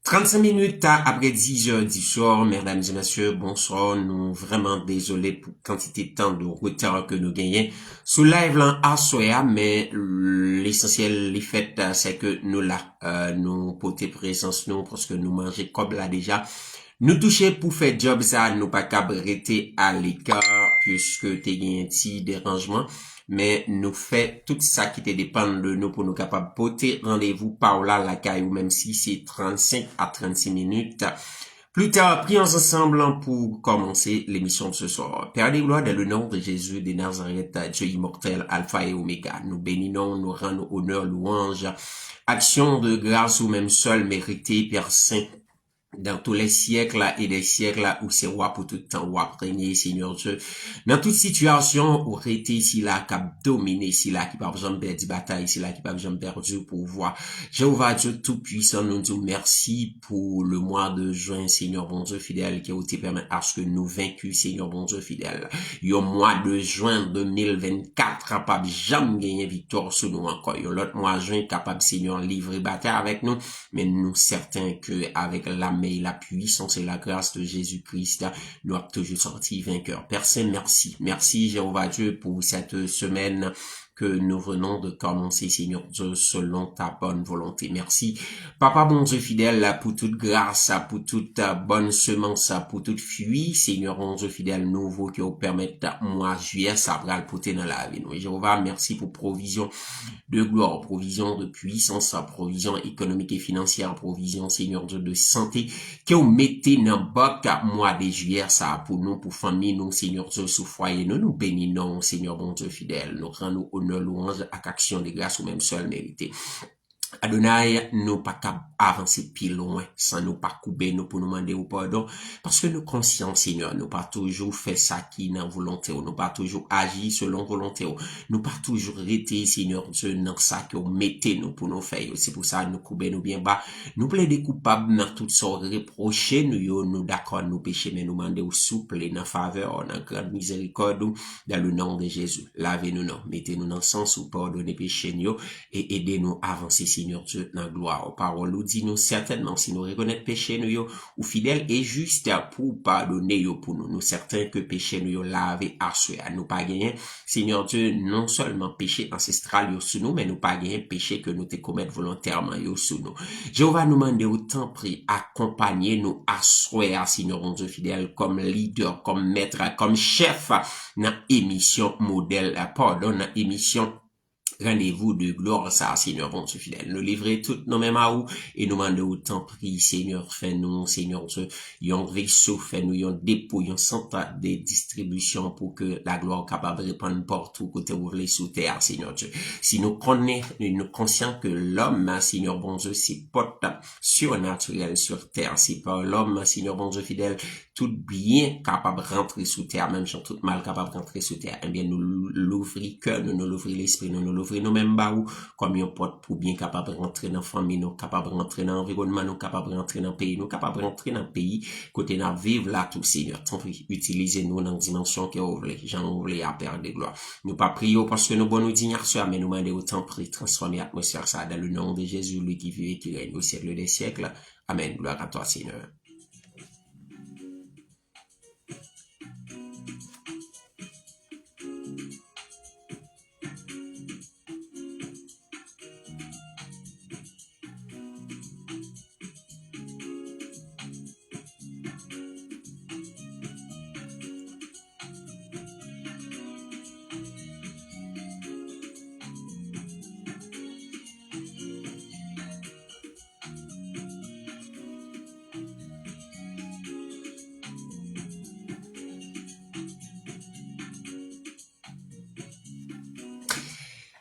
35 minutes après 10 heures du soir, mesdames et messieurs, bonsoir. Nous vraiment désolés pour quantité de temps de retard que nous gagnons. Sous live là, à soya, mais l'essentiel, les faits, c'est que nous là, nous porter présence nous, parce que nous manger comme là déjà. Nous toucher pour faire job ça, nous pas qu'à rester à l'écart, puisque t'es gagné un petit dérangement. Mais nous fait tout ça qui te dépend de nous pour nous capables porter rendez-vous par là la caille, même si c'est 35 à 36 minutes. Plus tard, prions ensemble pour commencer l'émission de ce soir. Père des gloires, dans le nom de Jésus de Nazareth, Dieu immortel, Alpha et Oméga, nous bénissons, nous rendons honneur, louange, action de grâce ou même seul mérité, Père Saint, dans tous les siècles et des siècles où c'est roi pour tout temps, roi régner, Seigneur Dieu. Dans toute situation où été ici là, qui a dominé ici là, qui pas besoin de perdre bataille ici là, qui pas besoin de perdre pour voir. Jéhovah Dieu Tout-Puissant, nous disons merci pour le mois de juin, Seigneur bon Dieu fidèle, qui a été permis à ce que nous vaincus, Seigneur bon Dieu fidèle. Au mois de juin 2024, capable jamais gagner victoire sur nous encore. L'autre mois de juin, capable, Seigneur, livrer bataille avec nous, mais nous certains que avec la la puissance et la grâce de Jésus-Christ, nous avons toujours sorti vainqueurs. Père Saint, merci. Merci, Jéhovah Dieu, pour cette semaine que nous venons de commencer, Seigneur Dieu, selon ta bonne volonté. Merci, Papa bon Dieu fidèle, pour toute grâce, pour toute bonne semence, pour toute fuite, Seigneur bon Dieu fidèle, nouveau qui vous permette, moi, juillet, ça va le porter dans la vie. Jéhovah, merci pour provision de gloire, provision de puissance, provision économique et financière, provision, Seigneur Dieu, de santé, que vous mettez dans le mois de juillet, ça, pour nous, pour famille, nous, Seigneur Dieu, sous foyer, nous bénissons, Seigneur bon Dieu fidèle, nous rendons honneur, louange, à action de grâce ou même seul mérité. Adonai, nous pas qu'à avancer plus loin, sans nous pas couper, nous pour nous demander au pardon, parce que nous conscients, Seigneur, nous pas toujours fait ça qui est dans volonté, nous pas toujours agi selon volonté, nous pas toujours été, Seigneur Dieu, dans ça que vous mettez nous pour nous faire, c'est pour ça nous couper nous bien bas, nous plaider coupables dans toutes sortes reprocher, nous d'accord, nous pécher, mais nous demander au souple, dans faveur, dans grande miséricorde, dans le nom de Jésus. Lavez-nous, non, mettez-nous dans le sens où pardonnez péché, et aidez-nous à avancer, Seigneur Dieu, dans gloire. Aux paroles, nous dit nous certainement, si nous reconnaissons péché, nous, ou fidèle et juste pour pardonner, pour nous. Nous certains que péché, nous, lavé, assué, à nous pas gagner. Seigneur Dieu, non seulement péché ancestral, sous nous, mais nous pas gagner péché que nous te commettons volontairement, sous nous. Jéhovah nous demande autant pris, accompagner nous, assué, Seigneur mon Dieu fidèle, comme leader, comme maître, comme chef, dans émission modèle, pardon, dans émission rendez-vous de gloire, ça, Seigneur, bon Dieu fidèle. Nous livrer toutes nos mêmes à vous et nous demander autant prix, Seigneur, fais-nous, Seigneur Dieu, yon vaisseau, fais-nous, yon dépôt, yon centre de distribution pour que la gloire capable de répandre partout côté où vous voulez sous terre, Seigneur Dieu. Si nous connaissons, nous conscients que l'homme, Seigneur, bon Dieu, c'est porte surnaturel sur terre. C'est par l'homme, Seigneur, bon Dieu fidèle, tout bien capable de rentrer sous terre, même si tout mal capable de rentrer sous terre. Eh bien, nous l'ouvrir cœur, nous l'ouvrir l'esprit, nous l'ouvrir nous-mêmes baou, comme yon porte pour bien capable de rentrer dans la famille, nous capable de rentrer dans l'environnement, nous capable de rentrer dans le pays, nous capable de rentrer dans le pays, côté n'a vivre là tout, Seigneur. Tant pis, utilisez-nous dans la dimension que vous voulez, j'en voulais à perdre de gloire. Nous pas prions parce que nous bon nous dignes mais nous demandons autant prix, transformer l'atmosphère ça dans le nom de Jésus, lui qui vit et qui règne au siècle des siècles. Amen. Gloire à toi, Seigneur.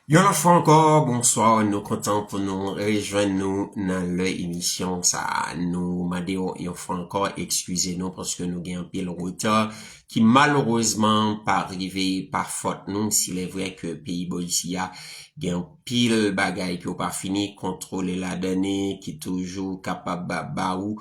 Yon fois encore, bonsoir, nous contents pour nous rejoindre nous dans l'émission, ça, nous, madéo, yon fois encore, excusez-nous parce que nous gagnons pile retard, qui malheureusement pas arrivé par faute nous, s'il est vrai que pays ici a gagne pile bagaille qui ont pas fini, contrôler la donnée, qui toujours capable baou,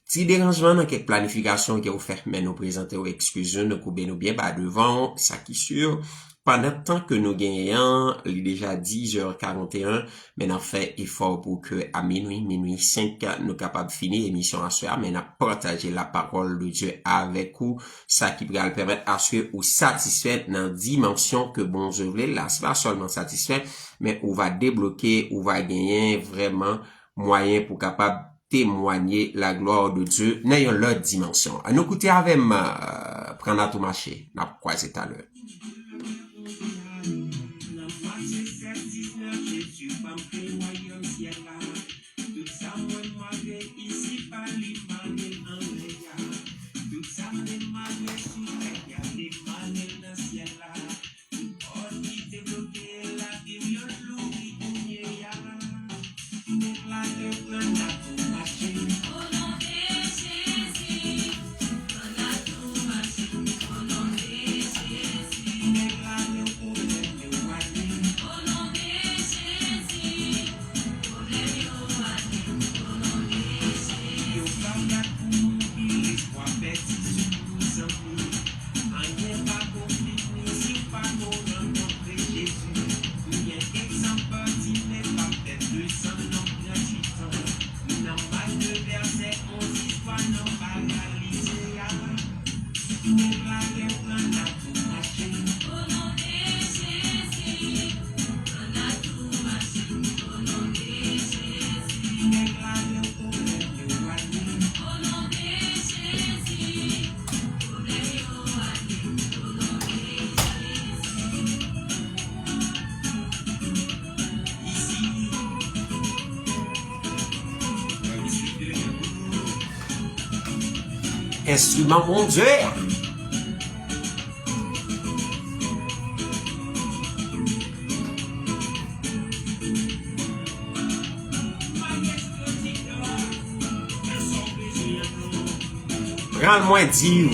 si dérangement dans quelques planifications que vous faites, mais nous présenter ou excusez nous couper nous bien, devant, ça qui sûr, pendant le temps que nous gagnons, il est déjà 10h41, mais nous fait effort pour que à minuit 5, nous capables de finir l'émission à soir, mais nous partager la parole de Dieu avec vous, ça qui va permettre à ce que vous satisfait dans la dimension que bon je voulais, là, c'est pas seulement satisfait, mais on va débloquer, on va gagner vraiment moyen pour capable témoigner la gloire de Dieu dans une autre dimension. À nous écouter avec prendre à tout marché, n'a croisé tout à l'heure. Instrument mon Dieu. Rends-moi dire.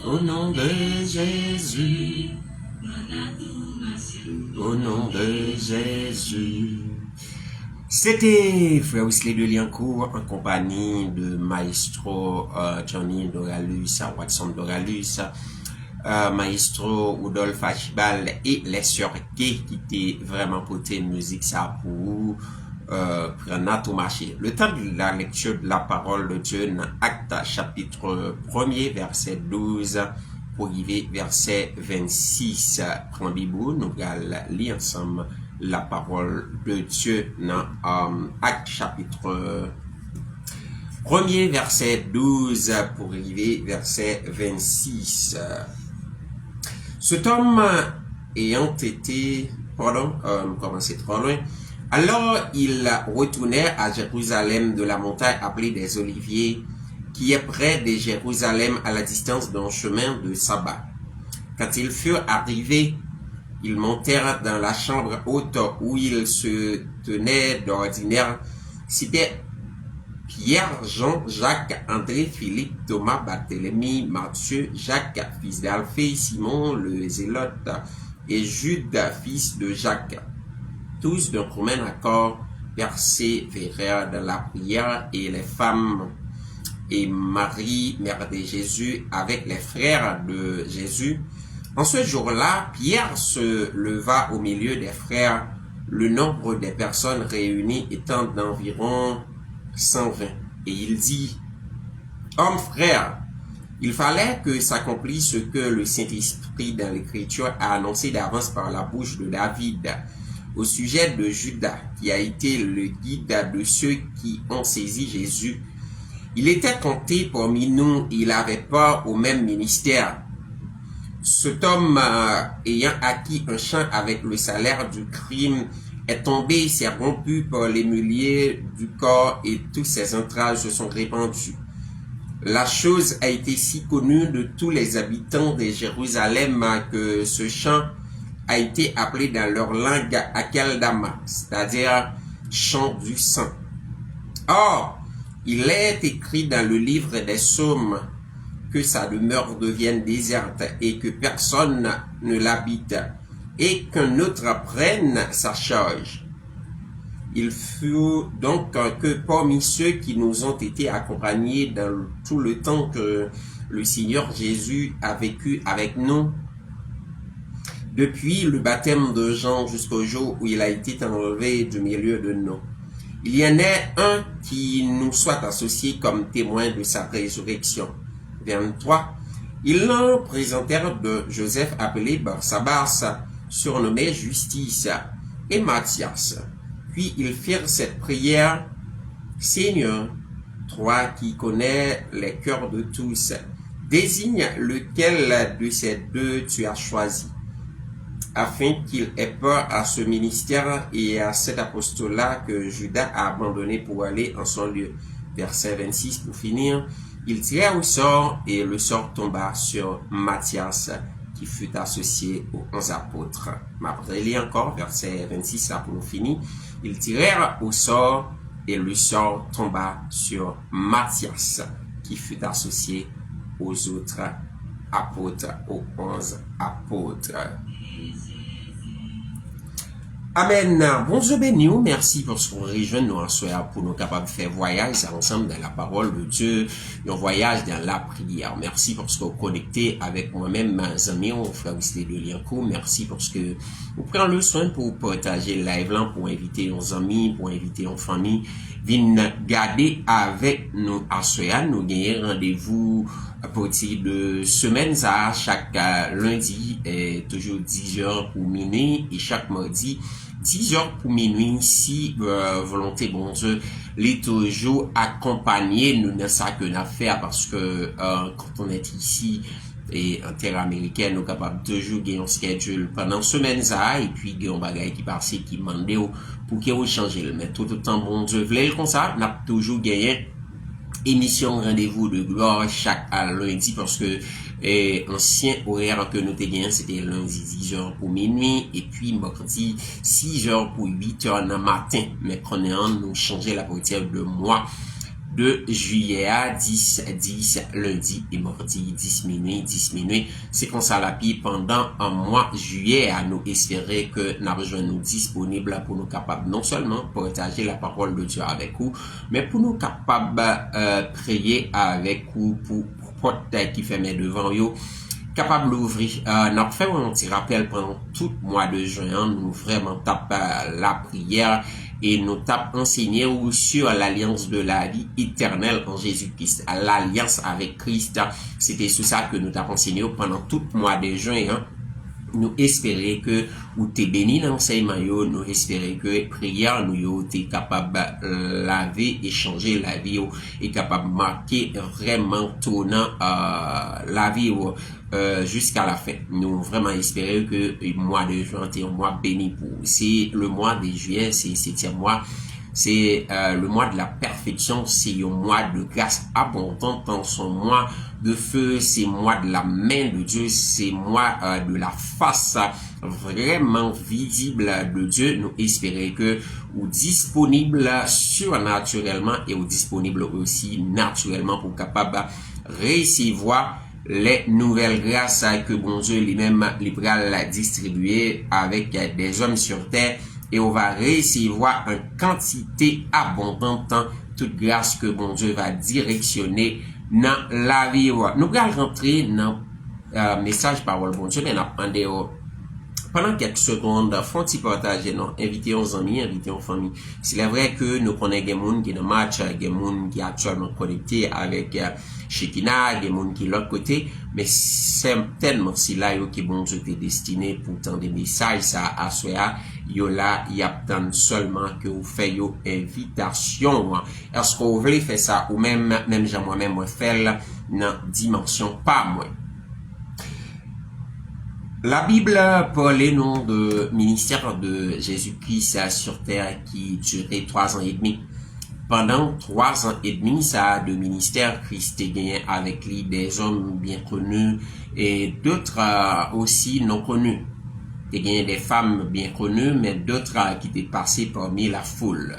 Au nom de Jésus, au nom de Jésus. C'était Frère Wesley de Liancourt en compagnie de Maestro Johnny Doralus, Watson Doralus, Maestro Rudolph Achibal et les sœurs qui étaient vraiment porté musique ça pour prendre à tout marché. Le temps de la lecture de la parole de Dieu dans Actes chapitre 1er verset 12 pour arriver verset 26. Prends Bible, nous allons lire ensemble la parole de Dieu dans Actes chapitre 1er verset 12 pour arriver verset 26. Cet homme ayant été, commencer trop loin, alors il retournait à Jérusalem de la montagne appelée des Oliviers, qui est près de Jérusalem à la distance d'un chemin de sabbat. Quand ils furent arrivés, Ils montèrent dans la chambre haute où ils se tenaient d'ordinaire. C'était Pierre, Jean, Jacques, André, Philippe, Thomas, Barthélemy, Matthieu, Jacques, fils d'Alphée, Simon le Zélote, et Jude, fils de Jacques. Tous d'un commun accord persévérèrent dans la prière, et les femmes et Marie, mère de Jésus, avec les frères de Jésus. En ce jour-là, Pierre se leva au milieu des frères, le nombre des personnes réunies étant d'environ 120. Et il dit, « Hommes frères, il fallait que s'accomplisse ce que le Saint-Esprit dans l'Écriture a annoncé d'avance par la bouche de David au sujet de Judas, qui a été le guide de ceux qui ont saisi Jésus. Il était compté parmi nous, il n'avait pas au même ministère. Cet homme, ayant acquis un champ avec le salaire du crime, est tombé, s'est rompu par les mêliers du corps et tous ses entrailles se sont répandues. La chose a été si connue de tous les habitants de Jérusalem que ce champ a été appelé dans leur langue Akeldama, c'est-à-dire champ du sang. Or, il est écrit dans le livre des psaumes que sa demeure devienne déserte et que personne ne l'habite, et qu'un autre prenne sa charge. Il fut donc que parmi ceux qui nous ont été accompagnés dans tout le temps que le Seigneur Jésus a vécu avec nous, depuis le baptême de Jean jusqu'au jour où il a été enlevé du milieu de nous, il y en ait un qui nous soit associé comme témoin de sa résurrection. 23. Ils l'ont présentèrent de Joseph appelé Barsabas, surnommé Justice, et Matthias. Puis ils firent cette prière, « Seigneur, toi qui connais les cœurs de tous, désigne lequel de ces deux tu as choisi, afin qu'il ait peur à ce ministère et à cet apostolat que Judas a abandonné pour aller en son lieu. » Verset 26 pour finir. Il tira au sort et le sort tomba sur Matthias, qui fut associé aux 11 apôtres. M'apprenez encore, verset 26, là pour finir. Ils tirèrent au sort et le sort tomba sur Matthias, qui fut associé aux autres apôtres, aux 11 apôtres. Amen. Bonjour béni, merci pour ce qu'on rejoint nous en soir pour nous capables de faire voyage ensemble dans la parole de Dieu, un voyage dans la prière. Merci pour ce qu'on connecté avec moi-même, mes amis, on frère de Liancourt. Merci pour ce que vous prenez le soin pour partager le live là, pour inviter nos amis, pour inviter nos familles. Viens garder avec nous à soir. Nous gagnons rendez-vous à partir de semaine à chaque lundi, toujours 10h pour minuit et chaque mardi 10h pour minuit, si volonté bon Dieu, les toujours accompagner nous dans ça que nous avons fait parce que quand on est ici et en terre américaine, nous sommes capables de toujours gagner un schedule pendant semaine ça et puis gagner un bagage qui passe qui demande pour qu'il vous changer. Mais tout le temps bon Dieu voulait comme ça, nous avons toujours gagné émission rendez-vous de gloire chaque lundi parce que ancien horaire que nous avons c'était lundi 10h pour minuit et puis mercredi 6h pour 8h dans le matin. Mais prenons nous changer la partir de mois de juillet à 10 lundi et mardi 10 minuit. C'est comme ça la pire pendant un mois juillet à nous espérer que nous avons nous disponible pour nous capables non seulement partager la parole de Dieu avec vous, mais pour nous capables prier avec vous pour porte qui ferme devant vous capable d'ouvrir. Nous fait un petit rappel pendant tout le mois de juin, nous vraiment tape la prière et nous tape enseigné sur l'alliance de la vie éternelle en Jésus-Christ. L'alliance avec Christ, c'était sur ça que nous t'avons enseigné pendant tout le mois de juin. Nous espérons que ou t'es béni dans l'enseignement, nous espérons que prière nous t'es capable laver et changer la vie et capable marquer vraiment tournant la vie jusqu'à la fin. Nous vraiment espérons que le mois de juin est un mois béni pour. C'est le mois de juillet, c'est 7e mois. c'est le mois de la perfection, c'est un mois de grâce abondante, son mois de feu, c'est mois de la main de Dieu, c'est mois de la face vraiment visible de Dieu. Nous espérons que ou disponible surnaturellement et ou disponible aussi naturellement pour capable recevoir les nouvelles grâces que bon Dieu lui-même libéral distribuer avec des hommes sur terre, et on va recevoir une quantité abondante toute grâce que bon Dieu va directionner dans la vie. Nous allons rentrer dans message parole bon Dieu, mais pendant quelques secondes, font-ils partager, non? Invitez aux amis, invitez aux familles. C'est vrai que nous connaissons des gens qui sont dans le match, des gens qui sont actuellement connectés avec Shekina, des gens qui sont de l'autre côté, mais c'est tellement si là, qui bon Dieu t'est destiné pour tant des messages, ça, à soi, yo là, il y a tant seulement que vous faites une invitation. Est-ce que vous voulez faire ça, ou même moi-même, moi, faire dans dimension, pas moi. La Bible parle nom de ministère de Jésus-Christ sur terre qui durait 3 ans et demi. Pendant 3 ans et demi, ça de ministère Christ est gagné avec lui des hommes bien connus et d'autres aussi non connus. Il y a des femmes bien connues, mais d'autres qui étaient passées parmi la foule.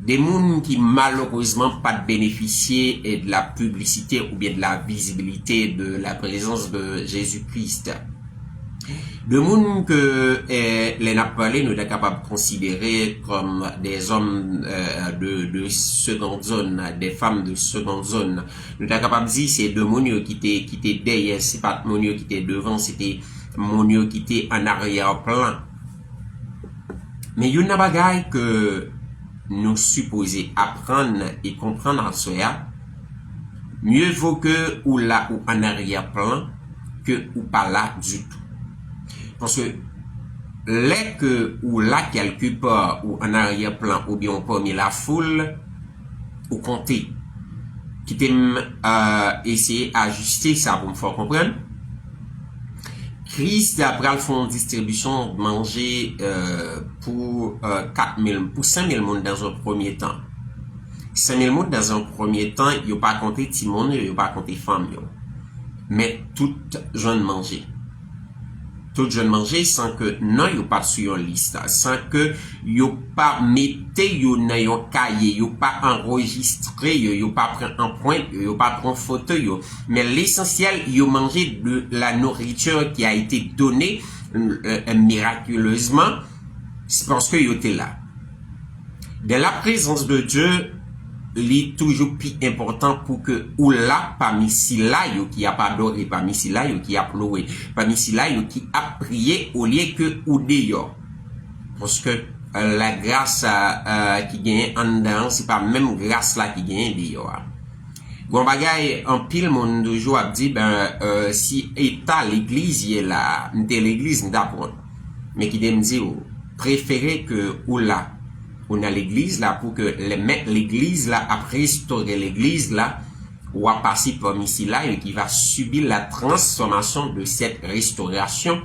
Des gens qui malheureusement pas bénéficié de la publicité ou bien de la visibilité de la présence de Jésus-Christ. De gens que les Napolais nous sommes capables de considérer comme des hommes de seconde zone, des femmes de seconde zone. Nous sommes capables de dire c'est deux gens qui étaient derrière, c'est pas mon qui étaient devant, c'était mon qui étaient en arrière-plan. Mais il y a une bagaille que nous supposons apprendre et comprendre en soi. Mieux vaut que ou là ou en arrière-plan que ou pas là du tout. Parce que les que ou là quelque part ou en arrière-plan ou bien parmi la foule ou compter qui t'aime essayer d'ajuster ça pour me faire comprendre. Christ après le fond distribution manger pour 5000 monde dans un premier temps. 5000 monde dans un premier temps, il n'y a pas compté petit monde, il n'y a pas compté femme, mais tout jeune manger. Tout jeune manger sans que non yo pas sur une liste, sans que yo pas mettez yo dans un cahier, yo pas enregistré, yo pas prendre en point, yo pas prendre photo yo, mais l'essentiel yo manger de la nourriture qui a été donnée miraculeusement, c'est parce que yo était là. De la présence de Dieu, est toujours plus important pour que ou là parmi si là yo qui a pas adoré, parmi si là yo qui a pleuré, parmi si là yo qui a prié au lieu que ou dehors, parce que la grâce qui gagne en dedans c'est pas même grâce là qui gagne dehors. Gon bagay en pile monde toujours a dit si état l'église est là, l'église d'apprendre, mais qui me dit préférer que ou là on a l'église là pour que l'église là après restaurer l'église là ou à passer parmi ici là et qui va subir la transformation de cette restauration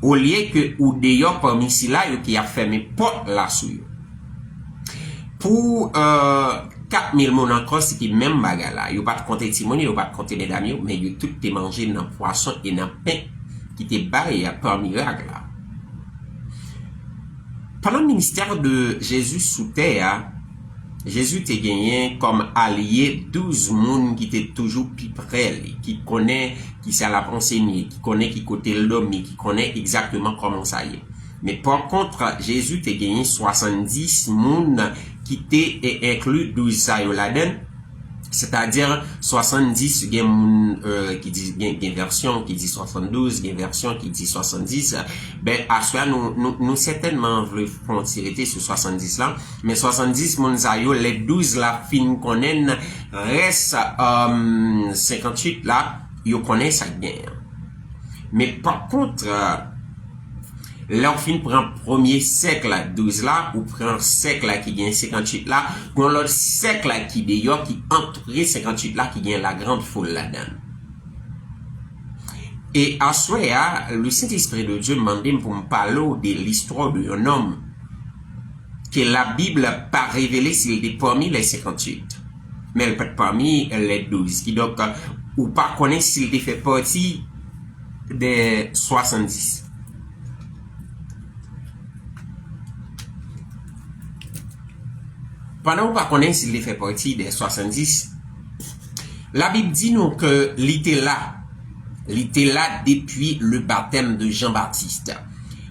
au lieu que ou d'ailleurs parmi ici là qui a fermé porte là sur pour 4000 mon encore c'est qui même bagarre là yo pas de compter timoni yo pas de compter mesdames mais yo tout est mangé dans poisson et dans pain qui était barré par miracle là. Pendant le ministère de Jésus sous terre, Jésus t'a gagné comme allié 12 moun qui étaient toujours plus près, qui connaît, qui ça l'a enseigné, qui connaît qui côté l'homme, qui connaît exactement comment ça y est. Mais par contre, Jésus t'a gagné 70 moun qui t'est inclus 12 ça yo là-dedans. C'est-à-dire 70 qui dit une version qui dit 72, une version qui dit 70. Ben à soi nous certainement voulons tirer sur 70 là, mais 70 moun sa yo les 12 là fin connaissent reste 58 là yo connaissent ça bien. Mais par contre leur fin prend premier siècle là 12 là ou prend siècle là qui gagne 58 là ou l'autre siècle là qui d'ailleurs qui entouré 58 là qui gagne la grande foule là-dedans. Et à ce moment le Saint-Esprit de Dieu m'a demandé pour me parler de l'histoire d'un homme que la Bible n'a pas révélé s'il est parmi les 58. Mais elle peut être parmi les 12. Qui donc, ou pas connaître s'il fait partie des 70. Pendant qu'on ne connaît s'il fait partie des 70, la Bible dit nous que il était là depuis le baptême de Jean-Baptiste.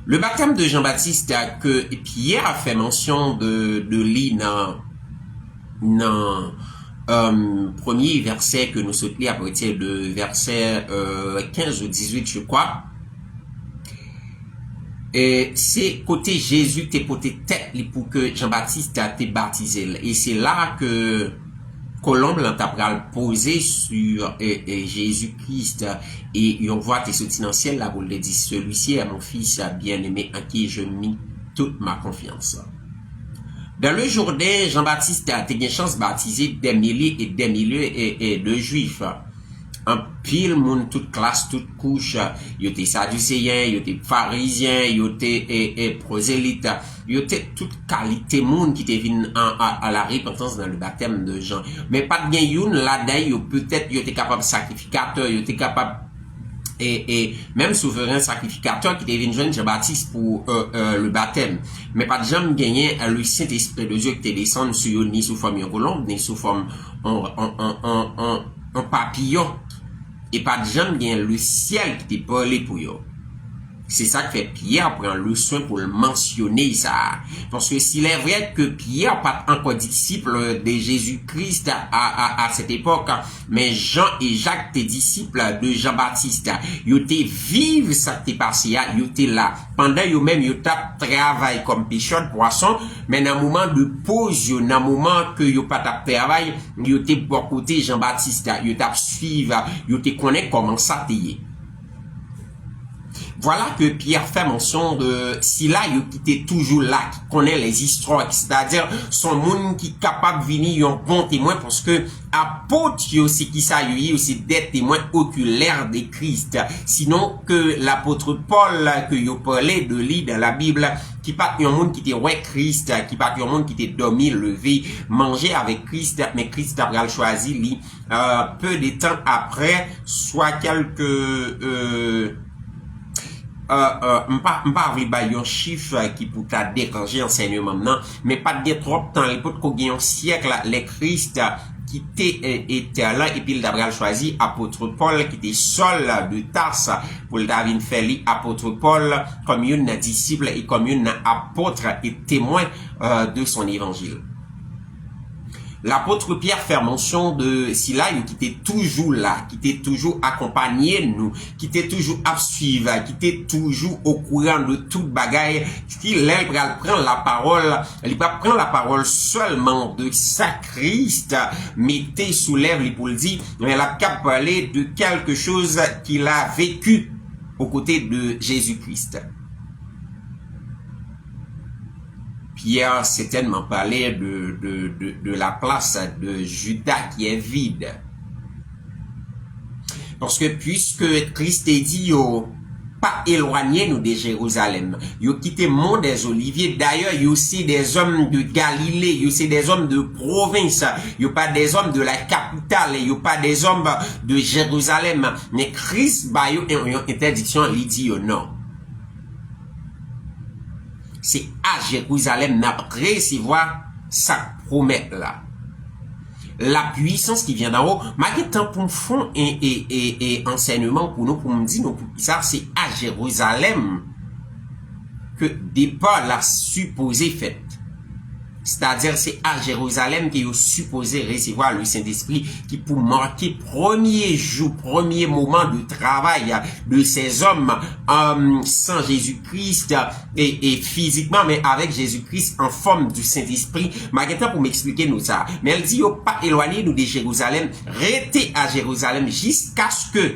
Le baptême de Jean-Baptiste que Pierre a fait mention de lui dans premier verset que nous soutenons à partir de verset 15 ou 18 je crois. Et c'est côté Jésus t'es porté tête pour que Jean-Baptiste a été baptisé. Et c'est là que Colombe l'entapral posé sur Jésus-Christ et on voit tes sorties dans le ciel là vous le dit celui-ci est mon fils bien-aimé en qui je mis toute ma confiance. Dans le Jourdain, Jean-Baptiste a été une chance de baptiser des milliers et des milliers de juifs. En pile monde toute classe toute couche, il était sadducéen, il était pharisien, il était prosélyte, il était toute qualité monde qui était venu à la repentance dans le baptême de Jean. Mais pas de bien youn là-dedans, peut-être il était capable de sacrificateur, il était capable et même souverain sacrificateur qui était venu joindre Jean-Baptiste pour le baptême. Mais pas de jamais gagné le Saint-Esprit de Dieu qui était descendu sur eux, ni sous forme de colombe, ni sous forme en papillon. Et pas de jamais gagné le ciel qui était parlé pour eux. C'est ça que fait Pierre prend le soin pour le mentionner ça. Parce que s'il est vrai que Pierre pas encore disciple de Jésus-Christ à cette époque, mais Jean et Jacques étaient disciples de Jean-Baptiste. Ils étaient vivre ça qui est passé, ils étaient là. Pendant eux même ils travaillent comme pêcheurs de poissons, mais dans un moment de pause, dans un moment que ils pas travail, ils étaient pour côté Jean-Baptiste, ils étaient suivre, ils étaient connaître comment ça t'est. Voilà que Pierre fait mention de si là il était toujours là, qui connaît les histoires, c'est-à-dire son monde qui est capable de venir un bon témoin parce que apôtre aussi qui ça y aussi des témoins oculaires de Christ. Sinon que l'apôtre Paul que il parlait de lui dans la Bible qui pas un monde qui était ouais Christ, qui pas un monde qui était dormi, levé, manger avec Christ, mais Christ a choisi lui peu de temps après, soit quelques m'pas un chiffre qui pour ta déranger enseignement maintenant, mais pas de trop temps, l'époque qu'on gagne un siècle, les Christ qui était là, et puis il a choisi apôtre Paul, qui était seul de Tarse, pour le David faire apôtre Paul, comme une disciple et comme une apôtre et témoin de son évangile. L'apôtre Pierre fait mention de si là, qui était toujours là, qui était toujours accompagné nous, qui était toujours à suivre, qui était toujours au courant de toute bagaille, qui là, prend la parole, il va prendre la parole seulement de sa Christ, mettez sous lèvres pour le dire, mais elle a qu'à parler de quelque chose qu'il a vécu aux côtés de Jésus-Christ. Pierre certainement parlait de la place de Judas qui est vide. Parce que puisque Christ est dit, pas éloigner nous de Jérusalem. Yo quitté mont des Oliviers. D'ailleurs, yo aussi des hommes de Galilée, yo aussi des hommes de province, yo pas des hommes de la capitale, yo pas des hommes de Jérusalem. Mais Christ ba yo une interdiction, il dit non. C'est à Jérusalem n'a recevoir sa promesse là. La puissance qui vient d'en haut, malgré temps pour fond et enseignement pour nous dire nous ça c'est à Jérusalem que départ la supposée fête. C'est-à-dire c'est à Jérusalem qu'il est supposé recevoir le Saint-Esprit qui pour marquer premier jour, premier moment de travail de ces hommes sans Jésus-Christ et physiquement mais avec Jésus-Christ en forme du Saint-Esprit. Marguerite pour m'expliquer nous ça. Mais elle dit pas éloigner nous de Jérusalem, restez à Jérusalem jusqu'à ce que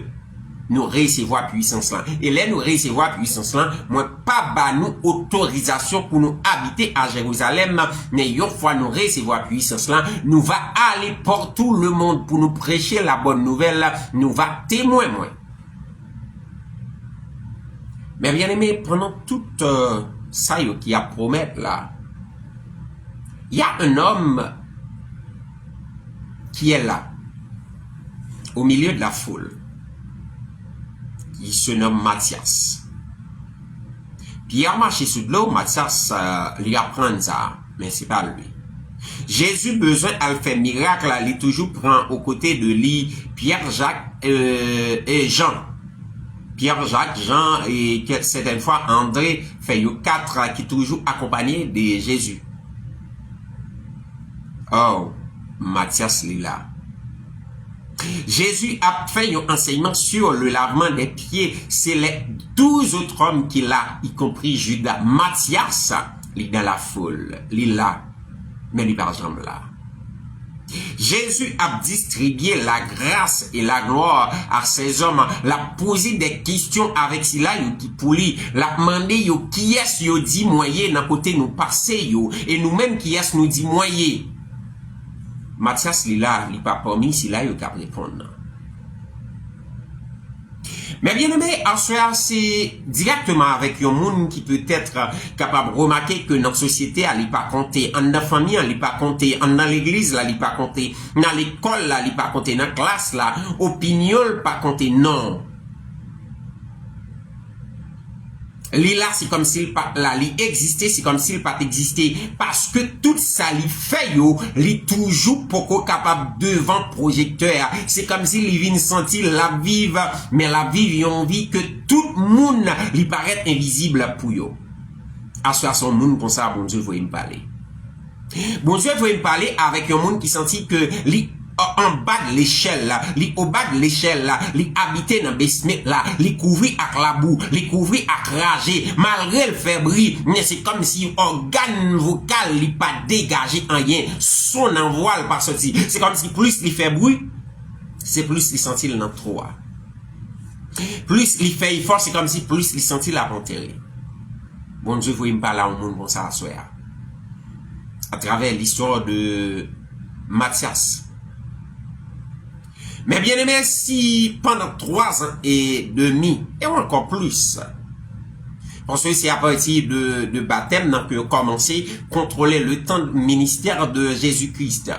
nous recevoir puissance là. Et là, nous recevoir puissance là, moi, pas ba nous autorisation pour nous habiter à Jérusalem, mais une fois nous recevoir puissance là, nous va aller pour tout le monde pour nous prêcher la bonne nouvelle, nous va témoigner. Mais bien aimé, pendant tout ça qui a promettre là, il y a un homme qui est là, au milieu de la foule. Il se nomme Matthias. Pierre marchait sous de l'eau, Matthias lui apprend ça, mais c'est pas lui. Jésus besoin à faire miracle, il toujours prend aux côtés de lui Pierre, Jacques et Jean. Pierre, Jacques, Jean et certaines fois André fait 4 qui toujours accompagné de Jésus. Oh, Matthias est là. Jésus a fait un enseignement sur le lavement des pieds. C'est les 12 autres hommes qu'il a, y compris Judas. Matthias, il est dans la foule. Il est là, mais il n'est pas jamais là. Jésus a distribué la grâce et la gloire à ces hommes. L'a posé des questions avec cela, qui pour lui, l'a demandé qui est-ce yo dit moyen dans côté nous passer yo et nous-mêmes qui est-ce nous dit moyen. Matthias il là, il pas parmi si là yo cap répondre. Mais bien aimé, en soi, c'est directement avec un monde qui peut être capable de remarquer que notre société, elle n'est pas comptée. En la famille, elle n'est pas comptée. Dans l'église, elle n'est pas comptée. Dans l'école, elle n'est pas comptée. Dans la classe, là, opinion, pas comptée. Non. Là, c'est comme s'il pas là, il existait, c'est comme s'il pas existait. Parce que tout ça, il fait, il est toujours beaucoup capable devant le projecteur. C'est comme s'il vient sentir la vive, mais la vive, il a envie que tout le monde, il paraît invisible pour eux. À son monde, comme ça, bon Dieu, vous voyez me parler. Bon Dieu, vous voyez me parler avec un monde qui sentit que, en bas de l'échelle là, au bas de l'échelle là, habiter dans basement là, couvrir avec la boue, couvrir avec rage, malgré le fébrile, mais c'est comme si organe vocal li pas dégagé en rien, son envoi pas sorti. C'est comme si plus il fait bruit, c'est plus il sentit le trop. Plus il fait effort, c'est comme si plus il sentit la enterré. Bon Dieu, vous me parler au monde comme ça à travers l'histoire de Matthias. Mais bien aimé, si pendant 3 ans et demi, et encore plus, parce que c'est à partir de baptême que commencé à contrôler le temps de ministère de Jésus-Christ.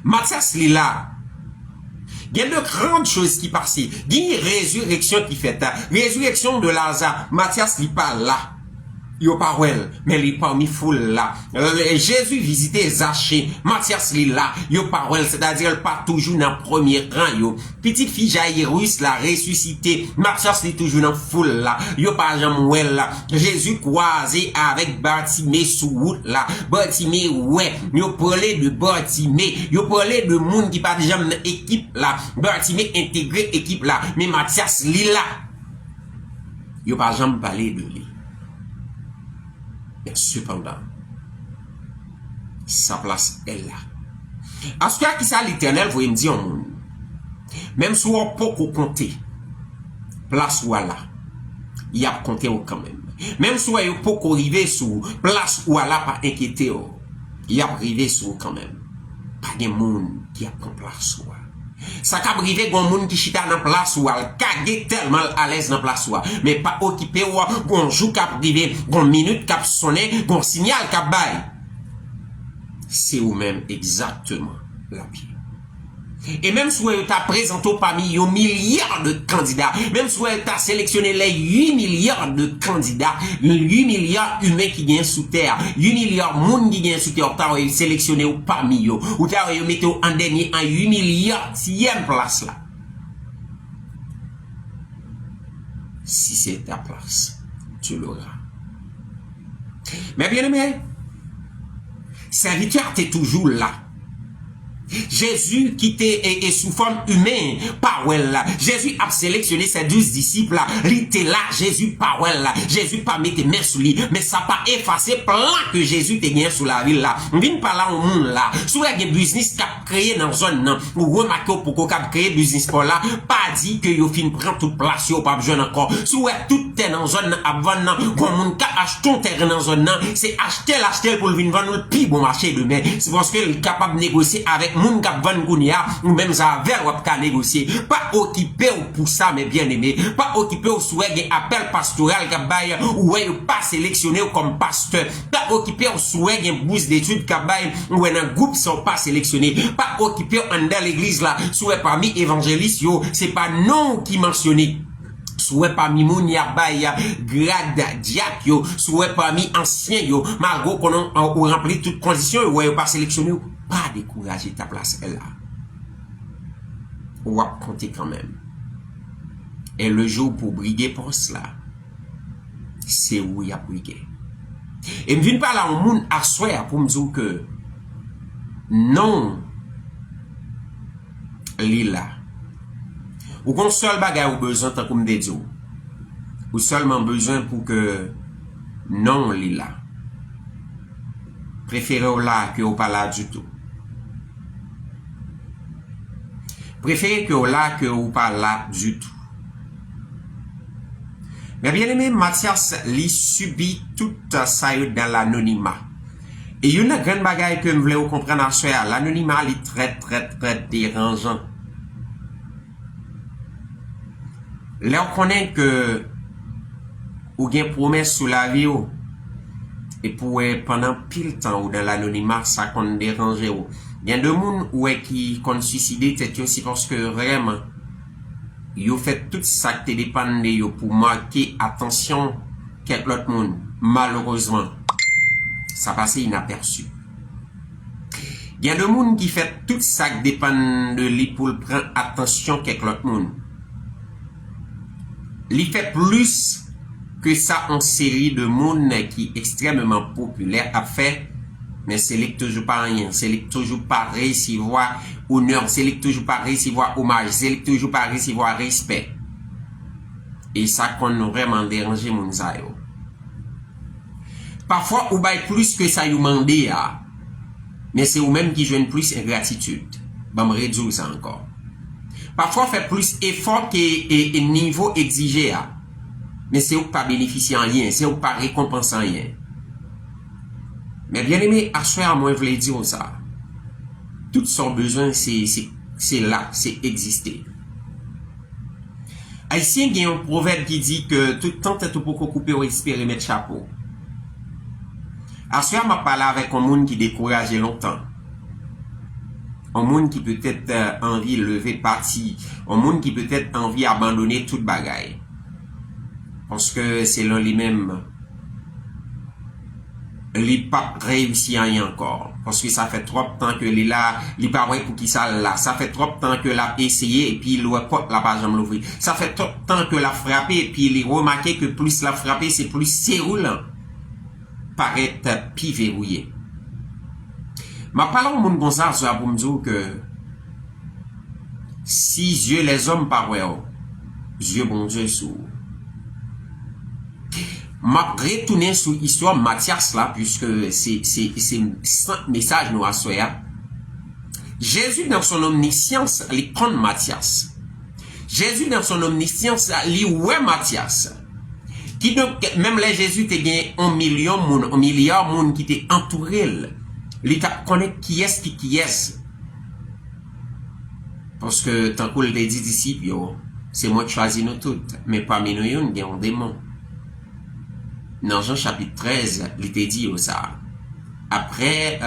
Matthias est là. Il y a de grandes choses qui passent. Il y a une résurrection qui fait. Résurrection de Lazare. Matthias n'est pas là. Yo pas well, mais il parmi foule là. Jésus visitait Zachée, Matthias li là, yo pas well, c'est-à-dire il pas toujours dans premier rang yo. Petite fille Jairus la ressuscité, Matthias li toujours dans foule là. Yo pas jamais well là. Jésus croisé avec Bartimée sous route là. Bartimée ouais, yo parlait de Bartimée, yo parlait de monde qui pas déjà dans équipe là. Bartimée intégré équipe là, mais Matthias li là. Yo pas jamais parler de lui. Mais cependant, sa place est là. En ce cas, qui ça l'éternel, vous me dire, même si on peut compter, place où là, il y a compté quand même. Même si on peut arriver sur place où là, pas inquiété, il y a arrivé sur quand même. Pas de monde qui a pris place où. Ça cap rivé gon moun qui chita dans place ou al kage tellement à l'aise dans place ou mais pas occupé ou gon jou cap rivé gon minute cap sonner gon signal cap bay. C'est ou même exactement la vie. Et même si vous avez présenté parmi un milliard de candidats, même si vous avez sélectionné les 8 milliards de candidats, 8 milliards humains qui viennent sous terre, 8 milliards de monde qui viennent sous terre, vous avez sélectionné parmi eux, vous avez mis en dernier en 8 milliardième place là. Si c'est ta place, tu l'auras. Mais bien aimé, serviteur t'es toujours là. Jésus qui était sous forme humaine, parole là. Jésus a sélectionné ses 12 disciples là. Il était là, Jésus parole là. Jésus pas mettre main sous lui, mais ça pas effacé plan que Jésus te gagné sous la ville là. On vient par là au monde là. Sous les business qu'a créé dans zone non. Ou remarquer pourquoi qu'a créé business pour là, pas dit que yo fin prend toute place yo pas besoin encore. Sous tout terre dans zone avant non, comme monde qu'a acheté un terrain dans zone non, c'est acheter pour le venir vendre le plus bon marché demain. C'est parce que il est capable de négocier avec avec moun k'ap vendre kounia, ou même ça avec ou ka négocier. Pas occupé ou pour ça, mes bien-aimés. Pas occupé ou souhait gen appel pastoral k'ap bay, ou pas sélectionné comme pasteur. Pas occupé ou souhait gen bourse d'études k'ap bay, ou un groupe sont pas sélectionnés. Pas occupé en dans l'église là, souhait parmi évangélistes yo, c'est pas non qui mentionné. Souhait parmi moun ya bay grade diak yo, souhait parmi anciens yo, malgré qu'on rempli toutes conditions, ou pas sélectionné, pas décourager ta place là. Ou à compter quand même. Et le jour pour briguer pour cela, c'est où il y a brigué. Et me vient pas là au monde à soi pour me dire que non, lila. Ou qu'on seul bagay ou besoin tant comme des dieux. Ou seulement besoin pour que non lila. Préférez au là que au pas là du tout. Préférez que au là que au pas là du tout. Mais bien aimé, Mathias lui subit tout ça dans l'anonymat. Et il y a une grande bagaille que je voulais comprendre à ce l'anonymat est très dérangeant. Là, on connaît que ou bien promesse sous la vie et pour pendant pile temps ou dans l'anonymat ça qu'on dérange ou. Il y a des gens qui ont suicidé tête aussi parce que vraiment yo fait tout ça qui dépend de yo pour marquer attention quelque autre monde. Malheureusement, ça passe inaperçu. Il y a des gens qui fait tout ça qui dépend de lui pour prendre attention quelque autre monde. Il fait plus que ça en série de monde qui est extrêmement populaire à faire, mais c'est toujours pas rien, c'est toujours pas recevoir honneur, c'est toujours pas recevoir hommage, c'est toujours pas recevoir respect. Et ça qu'on vraiment dérangé mon zayo. Parfois, ou bail plus que ça you mandé à, mais c'est ou même qui joignent plus ingratitude. Bah me réduire ça encore. Parfois, fait plus effort que niveau exigé à. Mais c'est ou pas bénéficier en rien, c'est ou pas récompenser en rien. Mais bien aimé, à soi, moi, je voulais dire ça. Tout son besoin, c'est là, c'est exister. Haïtien, il y a un proverbe qui dit que tout temps est pour couper ou espérer mettre chapeau. À soi, m'a parlé avec un monde qui découragé longtemps. Un monde qui peut-être envie lever parti, un monde qui peut-être envie abandonner toute bagaille. Parce que c'est là lui-même, il pas réussi à rien encore. Parce que ça fait trop de temps que il est là, il pas vrai pour qui ça là. Ça fait trop de temps que l'a essayé et puis il pas la page jamais l'ouvrir. Ça fait trop de temps que l'a frappé et puis il a remarqué que plus l'a frappé, c'est plus séroulant. Paraît plus verrouillé. Ma parole au monde comme ça, pour me dire que si Dieu les hommes par Dieu bon Dieu sous. M'a retourné sur l'histoire Mathias là, puisque c'est un message nous à soya. Jésus dans son omniscience, il prend Mathias. Jésus dans son omniscience, il ouais Mathias. Qui donc, même les Jésus te gagné 1 milliard de monde qui t'est entouré. Il t'a connaît qui est. Parce que tant qu'on les dit disciples, c'est moi qui choisis nous toutes. Mais parmi nous, il y a un démon. Dans Jean chapitre 13, il te dit ça. Après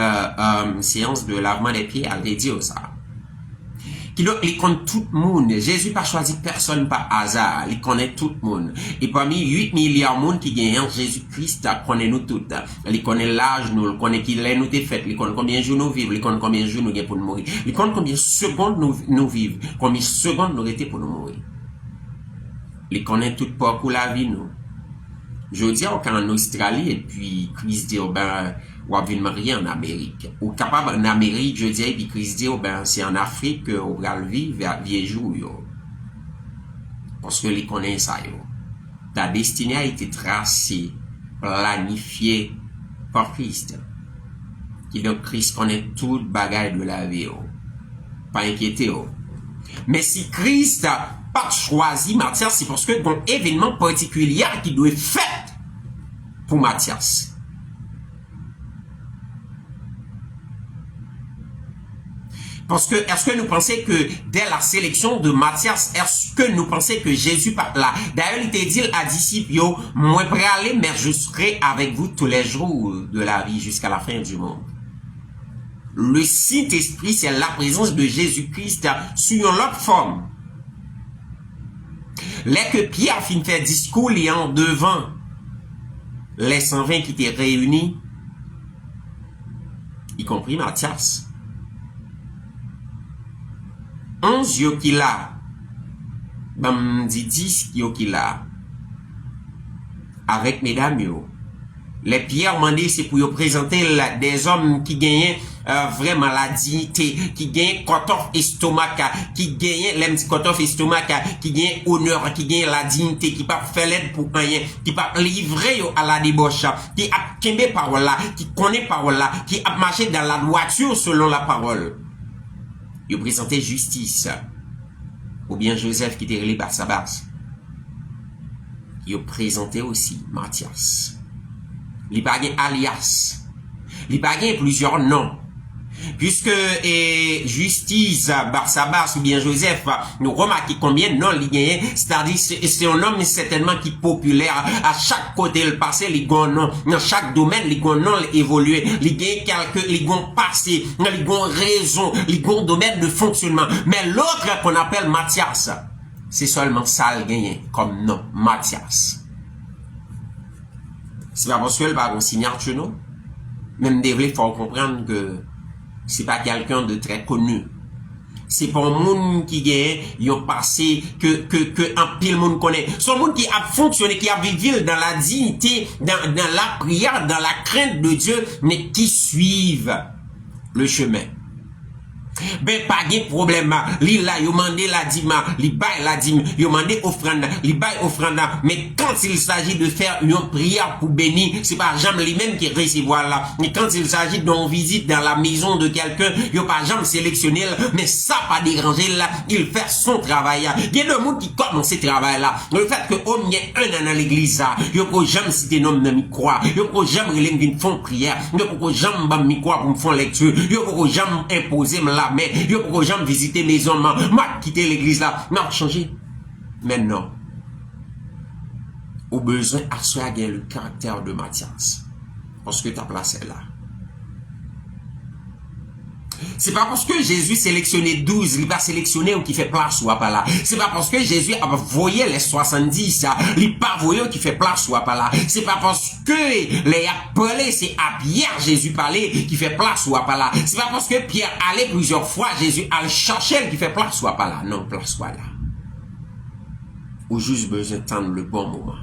séance de lavement des pieds, il te dit ça. Il connaît tout le monde. Jésus n'a pas choisi personne par hasard. Il connaît tout le monde. Et parmi 8 milliards de monde qui gagnent, Jésus-Christ connaît nous tous. Il connaît l'âge, nous, il connaît qui l'est nous fait. Il connaît combien de jours nous vivons. Il connaît combien de jours nous gagnons pour nous mourir. Il connaît combien de secondes nous vivons. Combien de secondes nous restons pour nous mourir. Il connaît tout pour la vie, nous. Je dis qu'en Australie, et puis, Chris dit, ou à venir marier en Amérique. Ou capable en Amérique, je dis, et puis Chris dit, c'est en Afrique, ou va le vivre, vieux jour, parce que les connaissent ça, Ta destinée a été tracée, planifiée par Christ. Qui donc, Christ connaît toute bagaille de la vie, Pas inquiété, Mais si Christ a pas choisi Mathias, c'est parce que y a un événement particulier qui doit être fait pour Mathias. Parce que, est-ce que nous pensons que dès la sélection de Matthias, est-ce que nous pensons que Jésus part là? D'ailleurs, il te dit à disciples, moi prêt à aller, mais je serai avec vous tous les jours de la vie jusqu'à la fin du monde. Le Saint-Esprit, c'est la présence de Jésus-Christ sur une autre forme. Là que Pierre finit de faire discours, il y a devant les 120 qui étaient réunis, y compris Matthias. 11 yo qui là, bam dit 10 yo qui là, avec mesdames yo. Les Pierre mandé c'est pour présenter des hommes qui gagnent vraiment la dignité, qui gagnent kotof estomac, qui gagnent l'aime kotof estomac, qui gagnent honneur, qui gagnent la dignité, qui pas faire l'aide pour rien, qui pas livrer à la débauche, qui a kembe parole là, qui connaît parole là, qui a marché dans la droiture selon la parole. Il présentait justice, ou bien Joseph qui était relé Barsabas. Il présentait aussi Matthias. Il pas alias. Il pas plusieurs noms. Puisque Justice, Barsabas ou bien Joseph, nous remarquons combien de noms il gagne, c'est-à-dire c'est un homme certainement qui est populaire, à chaque côté il passe, il gagne nom, dans chaque domaine, il gagne nom, il évolue, il gagne quelques, il gagne passé, il gagne raison, il gagne domaine de fonctionnement. Mais l'autre qu'on appelle Matthias, c'est seulement ça il gagne comme nom, Matthias. C'est pas parce qu'elle va avoir signature, non? Même il faut comprendre que c'est pas quelqu'un de très connu. C'est pas un monde qui gagne, ils ont passé, que un pile monde connaît. C'est un monde qui a fonctionné, qui a vécu dans la dignité, dans la prière, dans la crainte de Dieu, mais qui suivent le chemin. Ben, pas de problème, li là, yo mandé la dîme, li bail la dîme, yo mandé offrande, li bail offrande, mais quand il s'agit de faire une prière pour bénir, c'est pas jamais lui-même qui recevoir là, mais quand il s'agit d'une visite dans la maison de quelqu'un, yo pas jamais sélectionné, mais ça pas dérangé là, il fait son travail, il y a des gens qui commencent ce travail là, le fait que on y ait un dans l'église là, yo pas jamais citer nom de micro, yo pas jamais relève une fond prière, yo pas jamais bam micro pour me faire lecture, yo pas jamais imposer là. Mais yo pourquoi jamais visiter les hommes, m'a quitté l'église là, m'a changé. Maintenant, au besoin assoyer le caractère de Matthias, parce que ta place est là. C'est pas parce que Jésus sélectionnait 12, il va sélectionner ou qui fait place ou pas là. C'est pas parce que Jésus a voyé les 70, il pas voyé qui fait place ou pas là. C'est pas parce que les appelés, c'est à Pierre Jésus parlait qui fait place ou pas là. C'est pas parce que Pierre allait plusieurs fois, Jésus allait chercher qui fait place ou pas là. Non, place ou là. Ou juste besoin d'attendre le bon moment.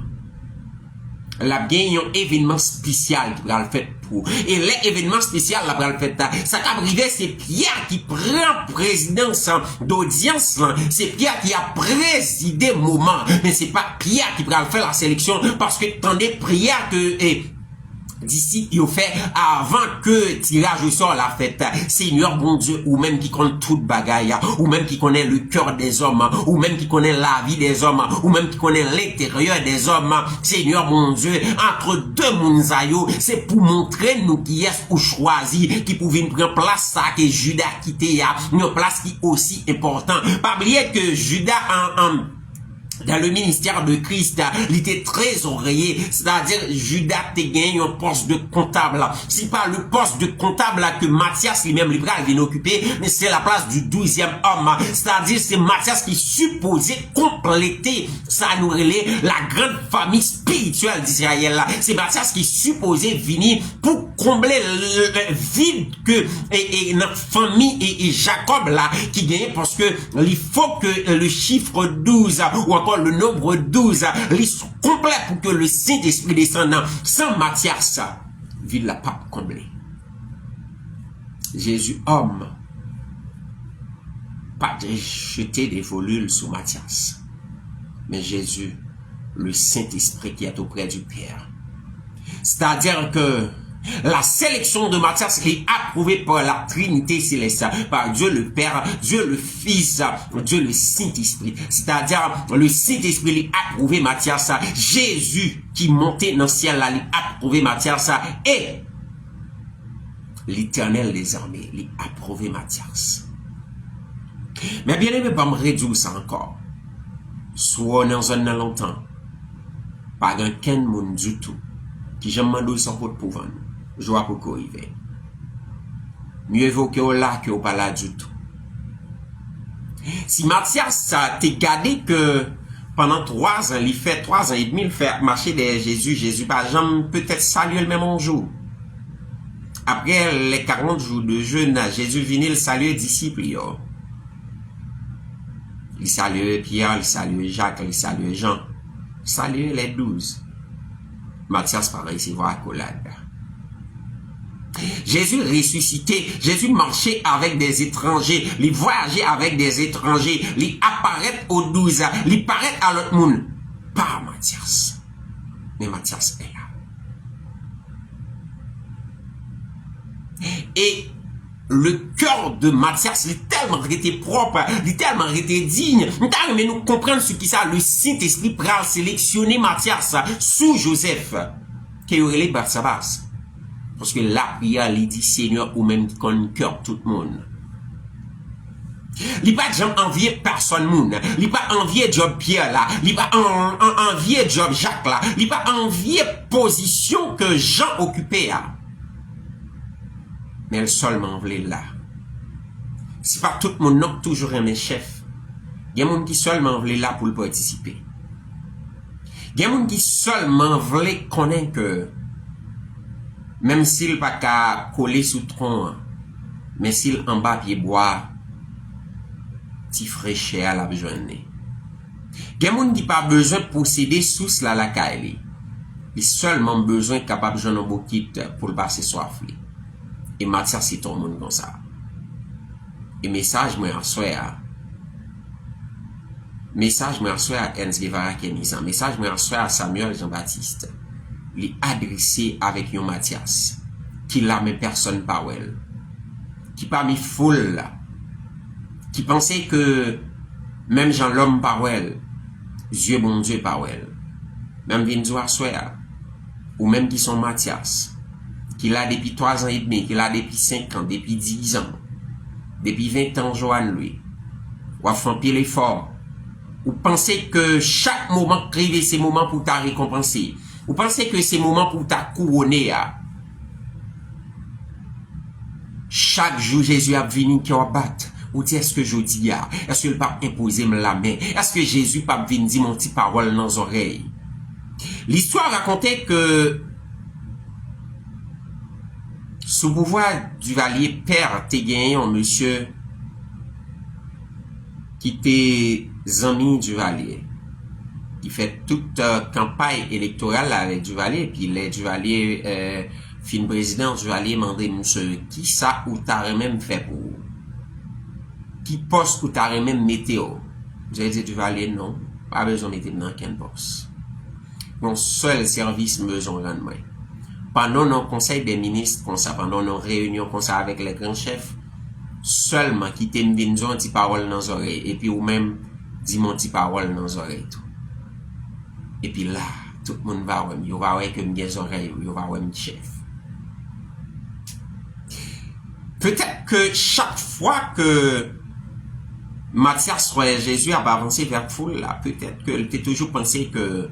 La bien un événement spécial qui va le faire pour. Et l'événement spécial la va le faire. Ça va arriver, c'est Pierre qui prend présidence d'audience. C'est Pierre qui a présidé le moment. Mais c'est pas Pierre qui va le faire la sélection. Parce que tendez prière que, d'ici, il fait avant que tirage au sort la fête. Seigneur bon Dieu, ou même qui connaît toute bagaille, ou même qui connaît le cœur des hommes, ou même qui connaît la vie des hommes, ou même qui connaît l'intérieur des hommes. Seigneur mon Dieu, entre deux mounzayo, c'est pour montrer nous qui est ou choisi, qui pouvait prendre place ça que Judas quitté, une place qui est aussi important. Pas oublier que Judas dans le ministère de Christ, il était trésorier, c'est-à-dire Judas te gagné un poste de comptable. C'est pas le poste de comptable que Matthias lui-même vient occuper, mais c'est la place du 12e homme. C'est-à-dire c'est Matthias qui supposait compléter ça nous relait la grande famille spirituelle d'Israël. C'est Matthias qui supposait venir pour combler le vide que notre famille et Jacob là qui gagnait, parce que il faut que le chiffre 12 ou encore le nombre 12 soit complet pour que le Saint-Esprit descende. Sans Matthias, ville la pape comblée. Jésus homme pas de jeter des volules sur Matthias, mais Jésus le Saint-Esprit qui est auprès du Père. C'est-à-dire que la sélection de Matthias est approuvée par la Trinité céleste, par Dieu le Père, Dieu le Fils, Dieu le Saint-Esprit. C'est-à-dire, le Saint-Esprit est approuvé Matthias, Jésus qui montait dans le ciel, a approuvé Matthias, et l'Éternel des armées, il a approuvé Matthias. Mais bien aimé, pas me réduire ça encore. Soit dans un longtemps. Pas qu'un monde du tout. Qui j'aime mandou son pot pour vendre. Je vois pour quoi il va. Mieux vaut que là que pas là du tout. Si Mathias ça t'es gardé que pendant 3 ans, il fait 3 ans et demi, il fait marcher des Jésus, par exemple, peut-être saluer le même jour. Après les 40 jours de jeûne, Jésus vient le saluer les disciples. Il salue Pierre, il salue Jacques, il salue Jean. Il salue les 12. Mathias, pareil, c'est voir accolade. Jésus ressuscité, Jésus marchait avec des étrangers, il voyageait avec des étrangers, il apparaît aux 12, il paraît à l'autre monde. Pas Mathias. Mais Mathias est là. Et le cœur de Mathias, il est tellement été propre, il est tellement été digne. Mais nous comprenons ce qui ça, le Saint-Esprit pral sélectionner Mathias sous Joseph, qui aurait les Barsabas. Parce que la prière, il dit Seigneur, ou même qui connaît cœur tout le monde. Il pas jamais envier personne monde. Il pas envier job Pierre là. Il pas envier job Jacques là. Il pas envier position que Jean occupait là. Mais elle seulement voulait là. C'est pas tout le monde non toujours un chef. Il y a des gens qui seulement voulait là pour le participer. Il y a des gens qui seulement voulait connaître que même s'il pas qu'à coller sous tronc, mais s'il en bas pied bois, ti fraîcheur à la besoin. Il y a des gens qui pas besoin de posséder sous la caille. Il seulement besoin capable de jouer un bouquet pour le passer soif. Et Mathias c'est ton monde comme ça. Et message moi en soir. Message moi en soir à Ernst Guevara Kenizan. Message moi en soir à Samuel Jean-Baptiste. Il est adressé avec yon Mathias. Qui l'a même personne par elle. Qui pas mis foule là. Qui pensait que même Jean l'homme par elle. Dieu bon Dieu par elle. Même Vinzo à soir. Ou même qui sont Mathias. Qui l'a depuis 3 ans et demi, qui l'a depuis 5 ans, depuis 10 ans, depuis 20 ans, Joanne lui, ou a fait pile l'effort, ou pensez que chaque moment privé, c'est moment pour t'a récompenser, ou pensez que c'est moment pour t'a couronner, chaque jour, Jésus a venu qui a battu, ou dit, est-ce que je dis, est-ce que le pape imposé me la main, est-ce que Jésus pape vient dire mon petit parole dans les oreilles. L'histoire racontait que sous pouvoir Duvalier père t'es gagné un monsieur qui était ami Duvalier, qui fait toute campagne électorale avec Duvalier, puis les Duvalier fin président Duvalier demandé monsieur qui ça ou t'as même fait pour qui poste ou t'as même météo. Vous avez dit Duvalier non, pas besoin de mettre dans quel poste. Mon seul service besoin de moi. Pendant nos conseils des ministres, comme ça, pendant nos réunions comme ça avec les grands chefs, seulement qui t'aiment une petite parole dans les oreilles, et puis ou même dis mon petit parole dans les oreilles. Tout. Et puis là, tout le monde va voir, il va voir que mes oreilles, il va voir mon chef. Peut-être que chaque fois que Mathias soit Jésus a avancé vers la foule, là, peut-être que tu toujours pensé que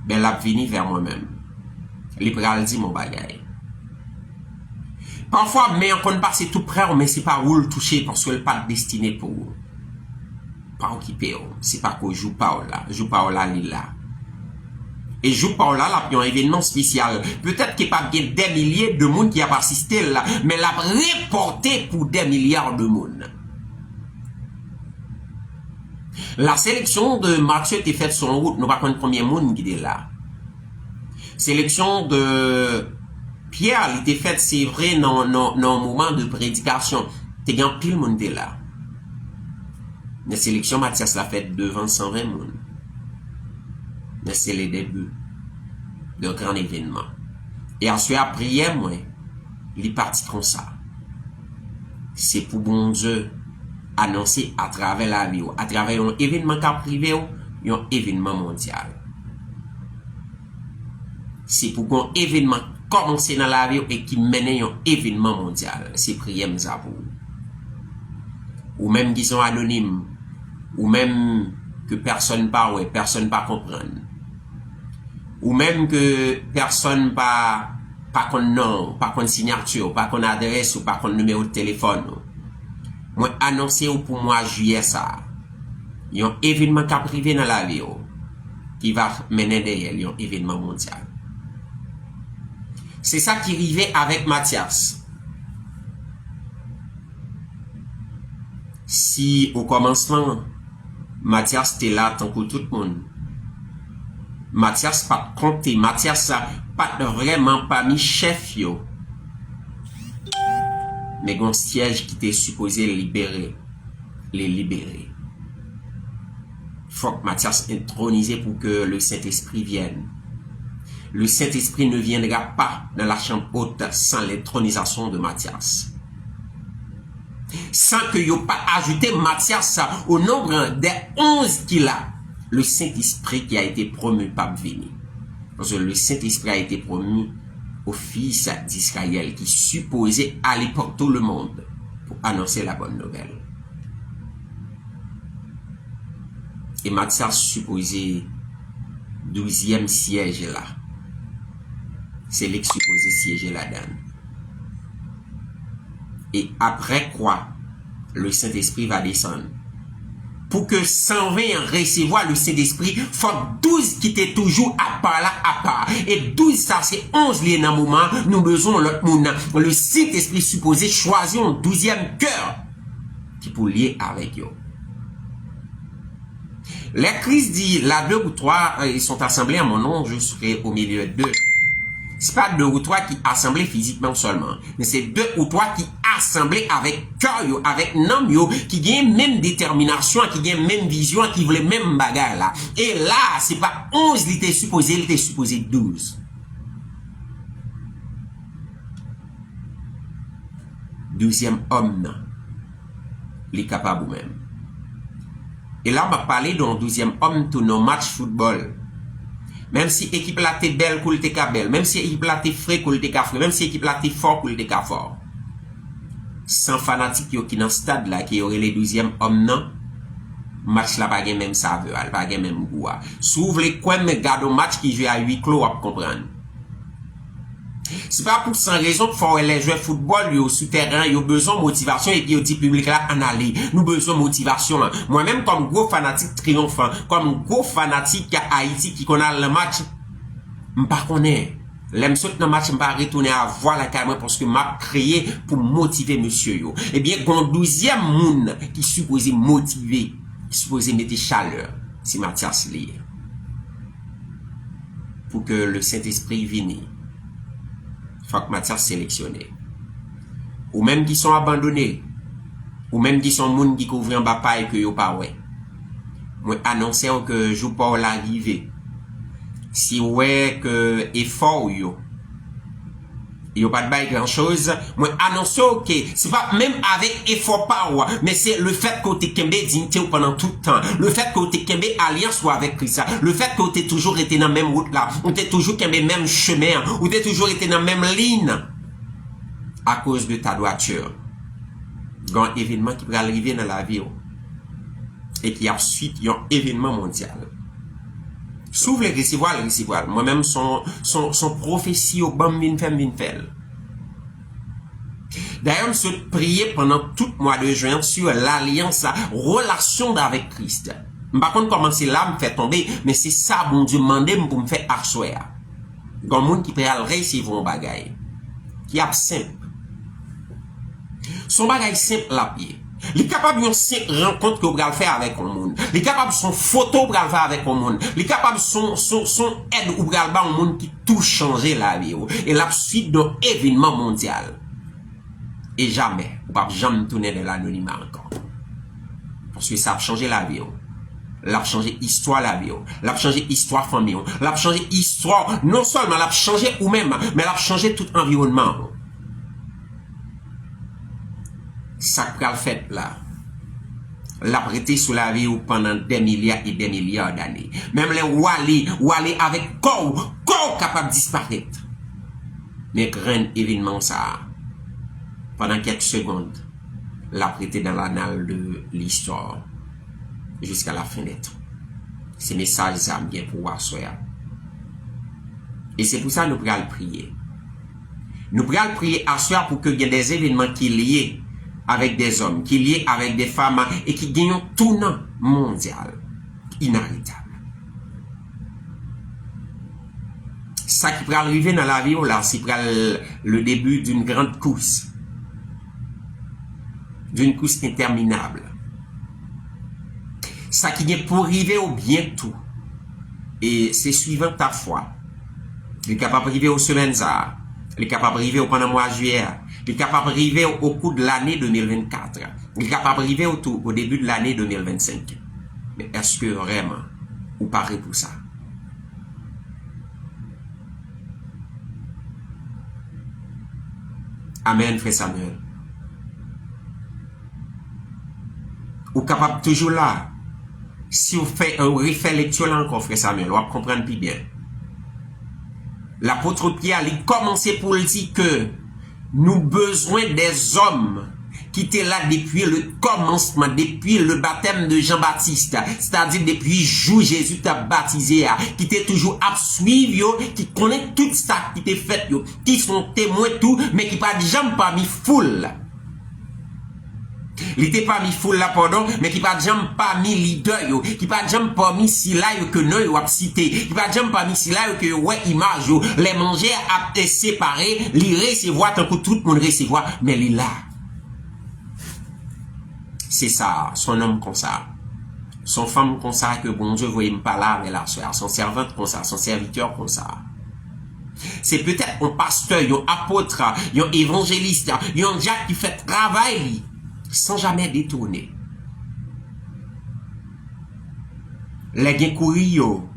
ben l'a venu vers moi-même. Les pral dit mon bagay. Parfois, mais on connaît pas c'est tout près, mais c'est pas où le toucher parce que le pas destiné pour pas occuper. C'est pas qu'on joue pas là, joue pas là là. Et joue pas là, puis un événement spécial. Peut-être qu'il n'y a pas des milliers de monde qui a assisté là, mais l'a reporté pour des milliards de monde. La sélection de Mathieu était faite sur route, nous pas le premier monde qui est là. Sélection de Pierre, il était faite, c'est vrai, dans un moment de prédication. T'es grand pile monde là. La sélection Mathias l'a faite devant 120 monde. Mais c'est le début d'un grand événement. Et ensuite, après, moi, il est parti comme ça. C'est pour bon Dieu annoncer à travers la vie, à travers un événement privé, un événement mondial. C'est pour qu'un événement commence dans la vie et qui mène un événement mondial. C'est prière pour vous. ou même qui sont anonymes, ou même que personne pas ouais, personne pas comprendre, ou même que personne pas qu'on nom, pas qu'on signature, pas qu'on adresse ou pas qu'on numéro de téléphone. Moi annoncer pour moi juillet ça. Il y a un événement qui a privé dans la vie qui va mener derrière un événement mondial. C'est ça qui arrivait avec Mathias. Si au commencement Mathias était là tant que tout le monde, Mathias pas compté, Mathias pas vraiment parmi chef yo, mais un siège qui était supposé les libérer. Faut que Mathias intronisé pour que le Saint-Esprit vienne. Le Saint-Esprit ne viendra pas dans la chambre haute sans l'intronisation de Mathias. Sans que yo pas ajouté Mathias au nombre des 11 qu'il a. Le Saint-Esprit qui a été promu par venir. Parce que le Saint-Esprit a été promu au fils d'Israël qui supposait aller pour tout le monde pour annoncer la bonne nouvelle. Et Mathias supposé 12e siège là. C'est lui qui supposé siéger là-dedans. Et après quoi, le Saint-Esprit va descendre. Pour que 120 recevoir le Saint-Esprit, il faut 12 qui étaient toujours à part là, à part. Et 12, ça c'est 11 liés dans le moment, nous besoin l'autre monde. Le Saint-Esprit supposé choisir un 12e cœur qui pour lier avec eux. Les Christ dit, là 2 ou 3, ils sont assemblés à mon nom, je serai au milieu d'eux. C'est pas 2 ou 3 qui assemblés physiquement seulement, mais c'est 2 ou 3 qui assemblés avec cœur, avec nom, qui gagnent même détermination, qui gagnent même vision, qui veulent même bagarre là. Et là, c'est pas 11 il était supposé 12. 12e homme, non. Il est capable ou même. Et là, on va parler d'un 12e homme pour nos matchs football. Même si l'équipe là t'es belle, cool t'es belle. Même si l'équipe là t'es frais, cool t'es frais. Même si l'équipe là t'es fort, cool t'es fort. Sans fanatique qui dans stade là, qui aurait les 12e hommes, non. Match là, pas même saveur, pas même goût. S'ouvre les coins, mais garde au match qui joue à 8 clos, à comprendre. C'est pas pour sans raison qu'il faut les joueurs football, yo souterrain, yo besoin de motivation et puis yo dit public là en aller. Nous besoin de motivation. Moi-même comme gros fanatique triomphant, comme gros fanatique à Haïti qui connaît le match, m'pas connaît. L'aime saute dans match m'pas retourner à voir la carrément parce que m'a créé pour motiver monsieur yo. Eh bien, gon 12e monde qui supposé motiver, qui supposé mettre chaleur, c'est Mathias lié. Pour que le Saint-Esprit vienne. Faut que Mathias sélectionné. Ou même qui sont abandonnés. Ou même qui sont moun qui couvrent en bas paille que yo pas ouais. Moi annoncer que je pas l'arrivée. Si ouais que effort yo. Yo pas de bail grand chose. Moi annoncer que c'est pas même avec effort pas ouais, mais c'est le fait que tu kembe dignité pendant tout le temps. Le fait que tu kembe alliance avec Christ. Le fait que tu toujours été dans la même route là, ou tu toujours kembe même chemin, ou tu toujours été dans la même ligne à cause de ta droiture. Un événement qui va arriver dans la vie et qui a suite un événement mondial. S'ouvre les recevoir. Moi-même, son prophétie au bam vin fait. D'ailleurs, je prier pendant tout le mois de juin sur l'alliance, la relation avec Christ. Par contre, commencer là, me fait tomber, mais c'est ça, bon Dieu, demandé pour me faire arsoyer. Il y a un monde qui peut aller recevoir un bagage. Qui est simple. Son bagage simple la pied. Il est capable de simple rencontre que vous allez faire avec le monde. Il est capable de son photo pour faire avec le monde. Il est capable de son aide ou faire au monde qui tout changer la vie. Et la suite d'un événement mondial. Et jamais, vous ne pouvez jamais tourner de l'anonymat encore. Parce que ça a changé la vie. L'a changé histoire la vie. L'a changé histoire famille. L'a changé histoire, non seulement l'a changé ou même, mais l'a changé tout environnement. Ça qu'a fait là. L'a prêté sous la vie pendant des milliards et des milliards d'années. Même les Wally avec corps capable de disparaître. Mais grand événement ça. Pendant quelques secondes, l'a prêté dans l'annale de l'histoire jusqu'à la fin des temps. C'est message ça bien pour assoir. Et c'est pour ça que nous pourrons prier. Nous pourrons prier assoir pour que il y ait des événements qui liés avec des hommes, qui liés avec des femmes et qui gagnent un tournant mondial inarrêtable. Ça qui pourra arriver dans la vie, là, c'est le début d'une grande course. D'une course interminable. Ça qui est pour arriver au bientôt. Et c'est suivant ta foi. Il est capable d'arriver aux semaines, il est capable d'arriver pendant le mois de juillet, il est capable d'arriver au cours de l'année 2024, il est capable d'arriver au début de l'année 2025. Mais est-ce que vraiment, vous parlez pour ça? Amen, frère Samuel. Vous capable toujours là. Si vous faites un refait lecture là encore, frère Samuel, vous allez comprendre plus bien. L'apôtre Pierre, il commençait pour le dire que nous besoin des hommes qui étaient là depuis le commencement, depuis le baptême de Jean-Baptiste, c'est-à-dire depuis le jour où Jésus t'a baptisé, qui étaient toujours à suivre, qui connaissent tout ça qui était fait, qui sont témoins tout, mais qui pas jamais parmi foule. Il était parmi foule là, pardon, mais qui pas jamais parmi leader, qui pas jamais parmi si là que nous avons cité, qui pas jamais parmi si là que ouais image, les manger à te séparer, les recevoir tant que tout le monde recevoir, mais il là. C'est ça, son homme comme ça. Son femme comme ça, que bon Dieu voyait pas là avec la soeur, son servante comme ça, son serviteur comme ça. C'est peut-être un pasteur, un apôtre, un évangéliste, un Jacques qui fait travail sans jamais détourner. Les gens courent,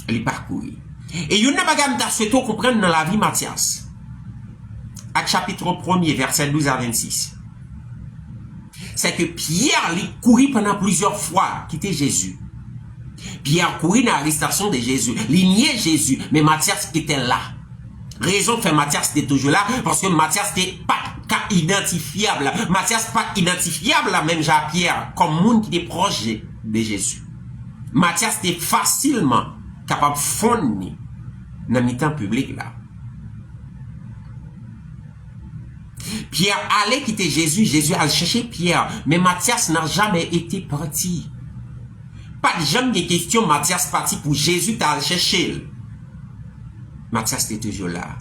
les parcours. Et il y a une bagage que souhaité comprendre dans la vie Matthias. Acte chapitre 1er, verset 12 à 26. C'est que Pierre il courit pendant plusieurs fois, quitter Jésus. Pierre courit dans l'arrestation de Jésus, il niait Jésus, mais Matthias était là. Raison fait Matthias était toujours là, parce que Matthias n'était pas identifiable. Matthias pas identifiable, même Jean-Pierre, comme monde qui était proche de Jésus. Matthias était facilement capable de fondre dans le temps public là. Pierre allait quitter Jésus, Jésus allait chercher Pierre, mais Matthias n'a jamais été parti. Pas de jamais de question, Matthias parti pour Jésus t'allait chercher. Matthias était toujours là.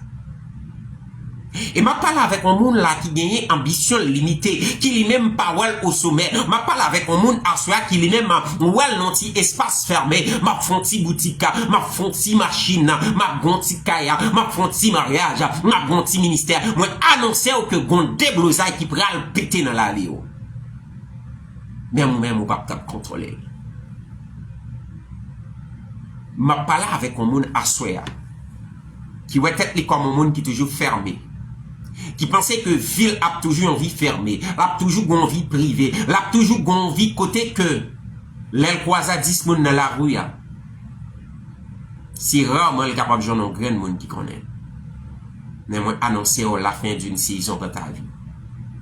Et m'a parlé avec un monde là qui gagnait ambition limitée, qui lui-même pas au sommet. M'a parlé avec un monde à soi qui lui-même well dans petit espace fermé. M'a fonti boutique, m'a fonti machine, m'a gonti kaya, m'a fonti mariage, m'a gonti ministère. Moi annoncer que gon déblousage qui pral péter dans la vie. Même ou pas contrôler. M'a parlé avec un monde à soi qui va être comme un monde qui est toujours fermé. Qui pensait que ville a toujours une vie fermée, a toujours une vie privée, a toujours une vie côté que l'aile croisa 10 monde dans la rue. C'est rarement capable de jouer un grand monde qui connaît. Mais moi annoncer la fin d'une saison de ta vie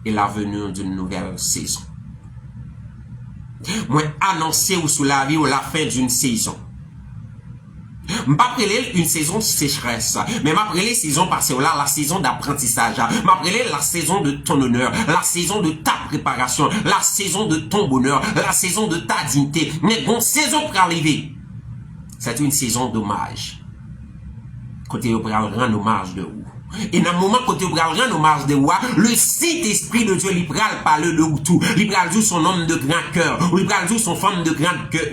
et la venue d'une nouvelle saison. Moi annoncer ou sous la vie ou la fin d'une saison. M'appelez une saison de sécheresse, mais m'appelez saison parce que là, la saison d'apprentissage, m'appelez la saison de ton honneur, la saison de ta préparation, la saison de ton bonheur, la saison de ta dignité. Mais bon, saison pour arriver, c'est une saison d'hommage. Côté vous rendre hommage de vous. Et dans le moment côté vous rendre hommage de vous, le Saint-Esprit de Dieu, il pral parler de vous tout. Il pral dire son homme de grand cœur. Il pral dire son femme de grand cœur.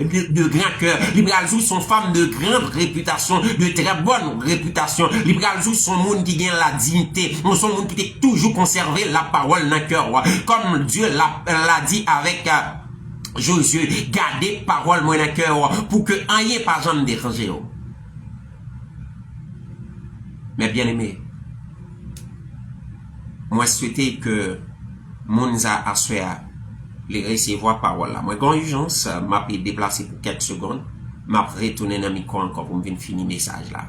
Il pral dire son femme de grande réputation, de très bonne réputation. Il pral dire son monde qui gagne la dignité. Son monde qui était toujours conservé la parole dans le cœur. Comme Dieu l'a dit avec Josué, gardez parole moi dans le cœur pour que rien pas jamais déranger. Mais bien aimé, moi souhaite que Monza assoya les recevoir parole là. Moi grand urgence m'a déplacé pour quelques secondes, m'a retourner dans micro encore pour me venir finir message là.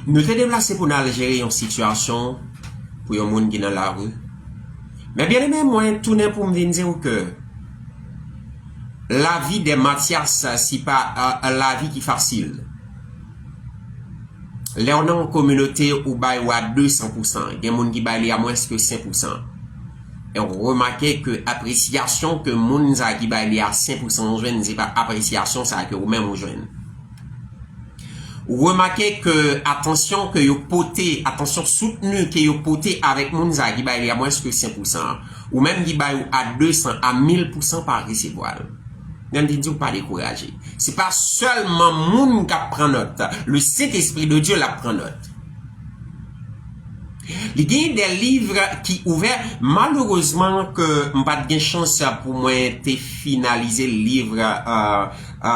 Nous te déplacer pour nous gérer une situation pour un monde qui est dans la rue. Mais bien aimé, moi, tourner pour me dire que la vie des Mathias, c'est pas la vie qui est facile. Les on en communauté ou bail ou à 200%, il y a des gens qui baillent à moins que 5%. Et on remarque que appréciation que moun a qui baillent à 5% jeune, c'est pas appréciation ça que ou même au jeune. Remarquez que attention que yo poté, attention soutenu que yo poté avec moun a qui baillent à moins que 5%, ou même qui baillent à 200 à 1000% par recevoir. Même dit pas décourager. C'est pas seulement moun qui prend note. Le Saint-Esprit de Dieu la prend note. Il y a des livres qui ouverts. Malheureusement que m'pas de chance pour moi de finaliser le livre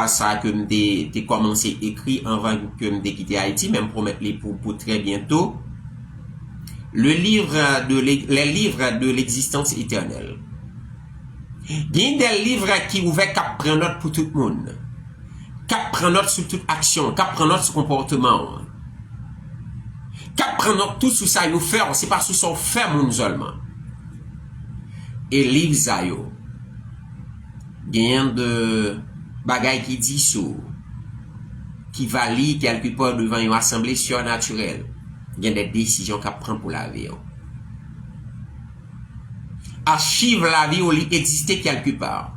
ça que m'ai commencé écrit avant que m'ai quitté Haïti, même promettre les pour très bientôt. Le livre les livres de l'existence éternelle. Il y a des livres qui ouvrent, qui prennent note pour tout le monde. Qui prennent note sur toute action, qui prennent note sur comportement. Qui prennent note tout sur ça, nous faire, c'est pas sur son fait, moun seulement. Et livre ça, yo. Il y a de bagaille qui dit sous, qui valide quelque part devant une assemblée surnaturelle. Il y a des décisions qu'elle prend pour la vie. Archive la vie où il existait quelque part.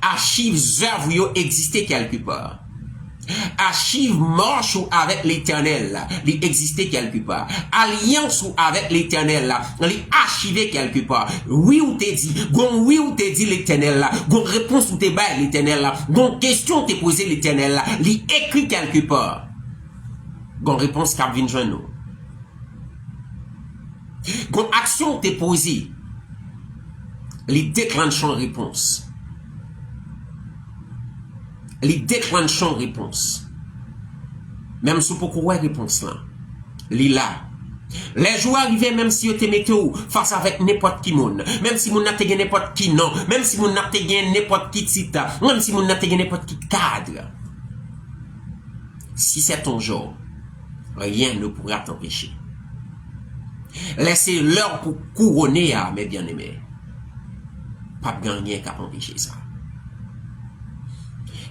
Archive œuvres où existait quelque part. Archive marche avec l'éternel, il existait quelque part. Alliance avec l'éternel, il archivé quelque part. Oui ou t'es dit, gon oui ou t'es dit l'éternel, gon réponse ou t'es bas l'éternel, gon question t'es posé l'éternel, il écrit quelque part. Gon réponse qu'a vinn joindre nous. Gon action t'es posé. Les déclenchants réponse. Les déclenchants réponse. Même si pourquoi réponse là. Les là. Les jours arrivés, même si vous te mettez face avec n'importe qui monde, même si vous n'avez pas n'importe qui non, même si vous n'avez pas n'importe qui titre, même si vous n'avez pas n'importe qui cadre. Si c'est ton jour, rien ne pourra t'empêcher. Laissez l'heure pour couronner à mes bien-aimés. Pas gagner qu'à empêcher ça.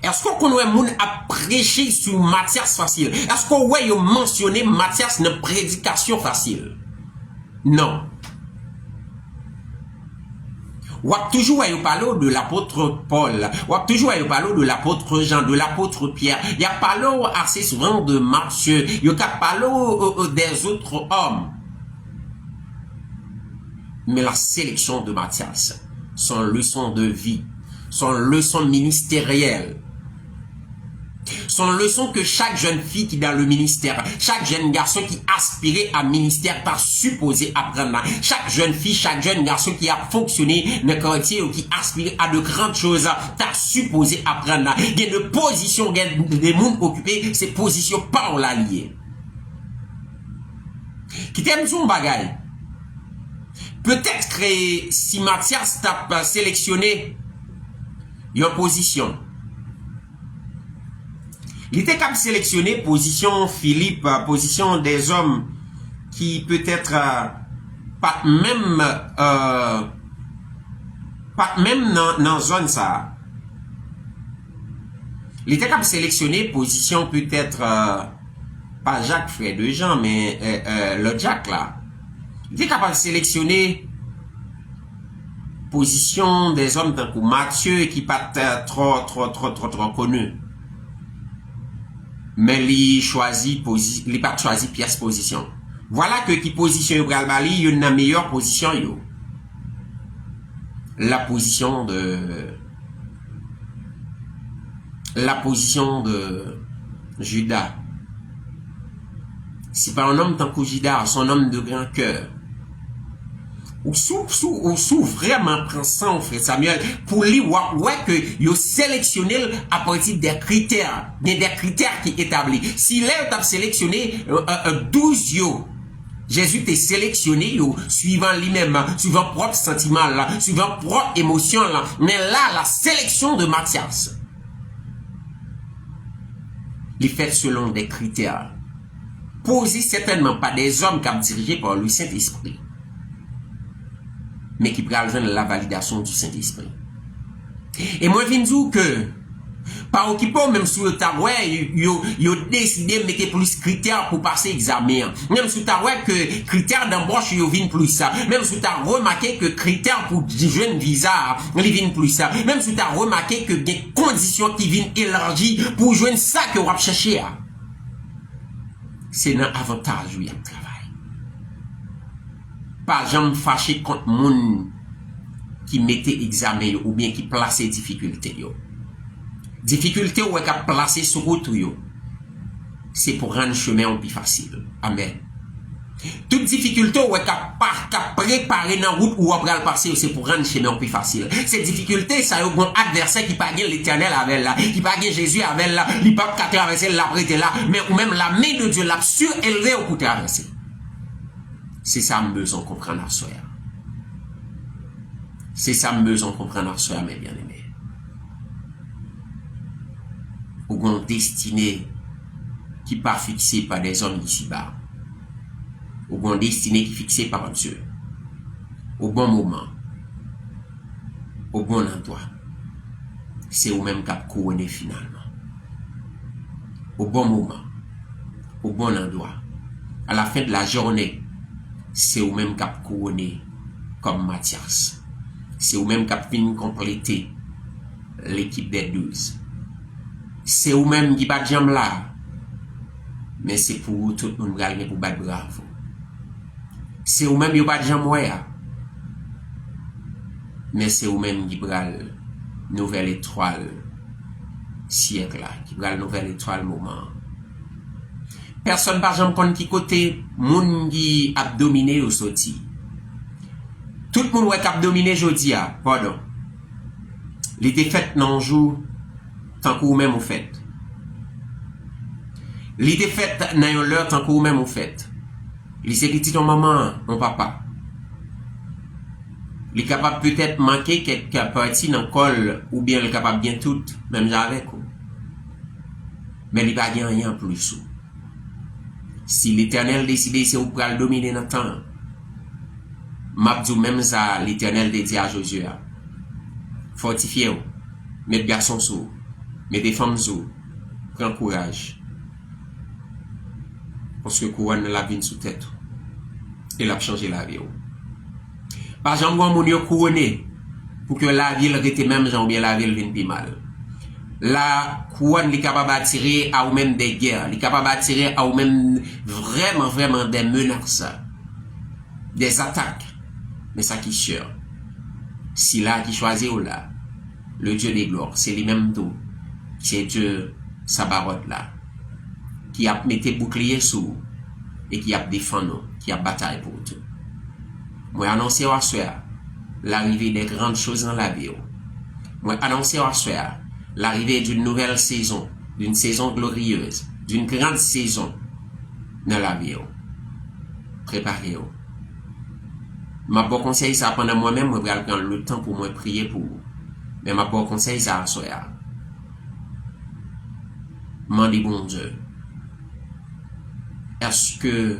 Est-ce qu'on a moun à prêcher sur matière facile? Est-ce qu'on a mentionné matière de prédication facile? Non. Ou a toujours parlé de l'apôtre Paul, ou a toujours parlé de l'apôtre Jean, de l'apôtre Pierre. Il y a parlé assez souvent de Matthieu, il y a parlé des autres hommes. Mais la sélection de Mathias, son leçon de vie, son leçon ministérielle, son leçon que chaque jeune fille qui est dans le ministère, chaque jeune garçon qui aspirait à ministère pas supposé apprendre. Chaque jeune fille, chaque jeune garçon qui a fonctionné dans le quartier ou qui aspirait à de grandes choses, t'as supposé apprendre. Il y a une position, il y a des mondes occupés, ces positions pas en la liée. Qui t'aime son bagage? Peut-être que si Mathias t'a sélectionné une position, il était capable de sélectionner position Philippe, position des hommes qui peut-être pas même dans zone ça. Il était capable de sélectionner position peut-être pas Jacques frère de Jean mais le Jacques là. Il était capable de sélectionner position des hommes d'un coup Matthieu qui pas trop connu. Mais il choisit il pas choisi pièce position. Voilà que qui position yo pral bali, yo une meilleure position yo. La position de Judas. C'est pas un homme tant que Judas, c'est un homme de grand cœur. Ou sous vraiment prend ça, frère Samuel, pour lui, ouais, que yo sélectionné à partir des critères, des critères qui établis. Si là, tu as sélectionné 12 yo, Jésus t'a sélectionné yo, suivant lui-même, suivant propre sentiment là, suivant propre émotion là. Mais là, la sélection de Mathias, il est faite selon des critères. posé certainement par des hommes qui ont dirigé par le Saint-Esprit, mais qui prennent la validation du Saint-Esprit. Et moi, je dis que, par occupé, même sous le tabouet, ils décidé de mettre plus de critères pour passer l'examen. Même sous le tabouet que critères d'embauche, ils viennent plus ça. Même sous le tabouet, remarqué que critères pour jeune visa, ils viennent plus ça. Même sous le tabouet, remarqué que des conditions qui viennent élargies pour jouer ça que vous cherchez. C'est un avantage, oui, à travail. Pas jamais fâché contre moun qui mettait examen ou bien qui plaçait difficulté yo. Difficulté ou est qu'à placer sur route yo. C'est pour rendre le chemin plus facile. Amen. Toute difficulté ou est qu'à préparer dans route ou après le passer, c'est pour rendre le chemin plus facile. Ces difficultés, ça y a un bon adversaire qui pas l'éternel avec là, qui pas Jésus avec là, il pas qu'à traverser la prêter là, mais ou même la main de Dieu l'a surélevée pour traverser. C'est ça me besoin comprendre à soi. C'est ça me besoin comprendre à soi, mes bien-aimés. Ou une destinée qui pas fixée par des hommes ici-bas. Ou une destinée qui est fixée par Dieu. Au bon moment. Au bon endroit. C'est au même cap couronné finalement. Au bon moment. Au bon endroit. À la fin de la journée, c'est au même cap couronné comme Mathias. C'est au même cap fin compléter l'équipe des 12. C'est ou même qui bat jambe là. Mais c'est pour tout le monde gagner pour battre bravo. C'est ou même qui bat jambe ouais. Mais c'est ou même qui bral nouvelle étoile siècle là, qui bral nouvelle étoile moment. Personne par jambe connaît qui côté moun qui a dominé au sorti. Tout le monde ouais qui a dominé jodi a, pardon. Les défaites non jour tant que vous-même vous faites. Les défaites dans l'heure tant que vous-même vous faites. Les héritiers ton maman, mon papa. Les capables peut-être manquer quelques parties dans le col ou bien les capables bien toutes, même avec vous. Mais il n'y a rien plus. Si l'Éternel décide c'est vous pour le dominer dans le temps, m'abdou même ça l'Éternel dit à Josué. Fortifiez-vous, mettez garçons sous. Mais des femmes sous, prends courage. Parce que couronne la vie sous tête. Et l'a changé la vie. Par exemple, mon yo couronné, pour que la ville reste même gens bien la ville vienne plus mal. La couronne est capable d'attirer à ou même des guerres, est capable d'attirer à ou même vraiment des menaces, des attaques. Mais ça qui est sûr. Si là qui choisit ou là, le Dieu des gloires, c'est les mêmes tout. C'est Dieu, Sabaroth là, qui a mis bouclier sous et qui a défendu, qui a bataille pour tout. Moi, annoncer à soi l'arrivée des grandes choses dans la vie. Moi, annoncer à soi l'arrivée d'une nouvelle saison, d'une saison glorieuse, d'une grande saison dans la vie. Préparez-vous. Ma bon conseil, ça pendant moi-même, moi, je vais prendre le temps pour moi prier pour vous. Mais ma bon conseil, ça à soi. Mandez bon Dieu. Est-ce que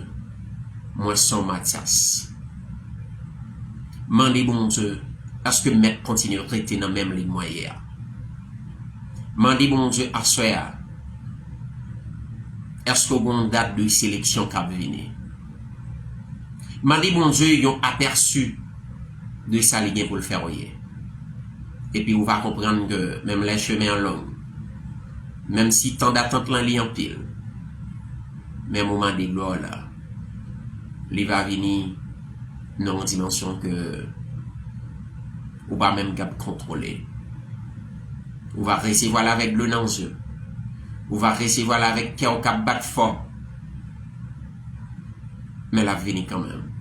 moi suis Mathias? Mandez bon Dieu. Est-ce que maître continue à traiter dans même les moyens? Mandez bon Dieu à soi. Est-ce que bon date de sélection qui venir? Mandez bon Dieu, ils ont aperçu de ça les pour le faire. Et puis, on va comprendre que même les chemins longs, même si tant d'attente l'en en pile, mais moment de gloire là, il va venir dans une dimension que on va même contrôler. On va recevoir avec le dans yeux. On va recevoir avec cœur cap battre fort. Mais la venir quand même.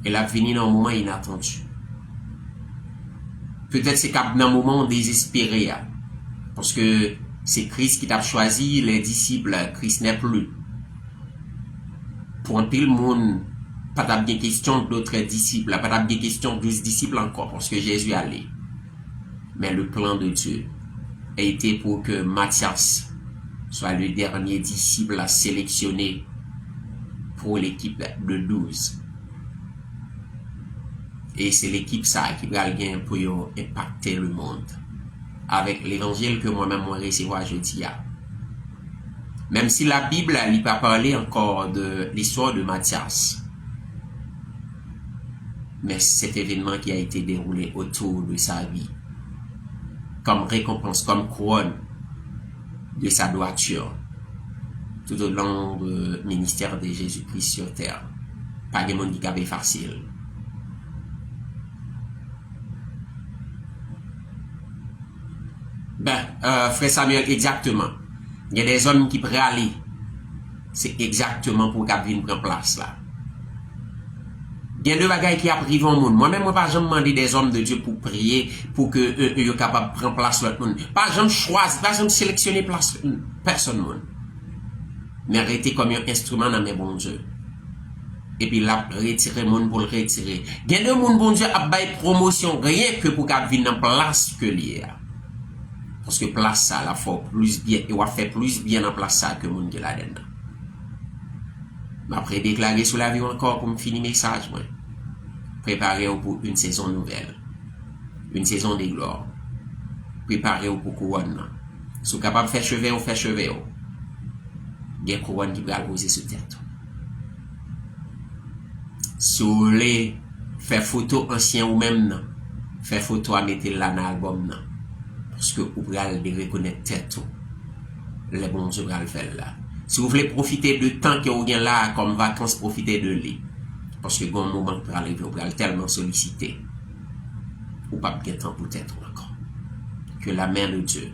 Et la venir dans un moment inattendu. Peut-être c'est dans un moment désespéré. Parce que c'est Christ qui t'a choisi, les disciples, Christ n'est plus. Pour un pile monde, pas de bien question d'autres disciples, pas de bien question de 12 disciples encore, parce que Jésus allait. Mais le plan de Dieu a été pour que Mathias soit le dernier disciple à sélectionner pour l'équipe de 12. Et c'est l'équipe ça qui va gagner pour impacter le monde. Avec l'évangile que moi-même moi recevoir jeudi. Même si la Bible n'a pas parlé encore de l'histoire de Matthias. Mais cet événement qui a été déroulé autour de sa vie. Comme récompense, comme couronne de sa droiture. Tout au long du ministère de Jésus-Christ sur terre. Pas de monde qui avait facile. Frère Samuel, exactement. Il y a des hommes qui pourraient aller. C'est exactement pour qu'ils viennent prendre place là. Il y a deux bagailles qui arrivent au monde. Moi-même, moi, pas jamais demander des hommes de Dieu pour prier, pour que eux soient capables de prendre place l'autre monde. Pas jamais choisir, pas jamais sélectionner place personne monde. Mais arrêter comme un instrument dans mes bons Dieu. Et puis là, retirer le monde pour le retirer. Il y a deux monde bon Dieu à bailler promotion, rien que pour qu'ils viennent dans place que l'hier. Parce que place ça, la faut plus bien, il va faire plus bien en place ça que le monde qui là dedans. Mais après déclarer sur la vie encore pour me finir message, moi. Préparez-vous pour une saison nouvelle. Une saison de gloire. Préparez-vous pour couronne. Si vous êtes capable de faire chevet, vous faites chevet. Il y a couronne qui va poser sur tête. Si vous voulez faire photo ancien ou même non, faire photo à mettre là dans l'album non. Parce que vous pouvez reconnaître tête. Les bons Dieu va le faire là. Si vous voulez profiter de temps que vous avez là comme vacances, profitez de lui. Parce que bon moment pour arriver, vous allez tellement solliciter. Ou pas bien temps peut-être encore. Que la main de Dieu,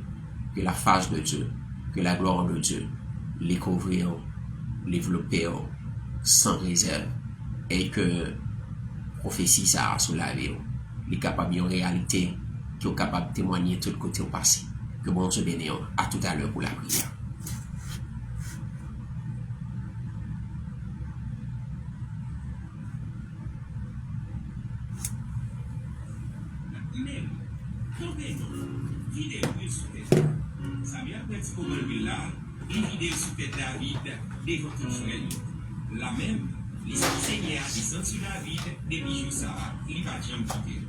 que la face de Dieu, que la gloire de Dieu, les couvrir, développer sans réserve. Et que prophétie ça sur la vie, les capables en réalité, qui sont capables de témoigner tout le côté au passé. Que bon Dieu bénisse. À tout à l'heure pour la prière. La même, les Seigneurs descendent sur David, des bijoux ça, il va jamais quitter.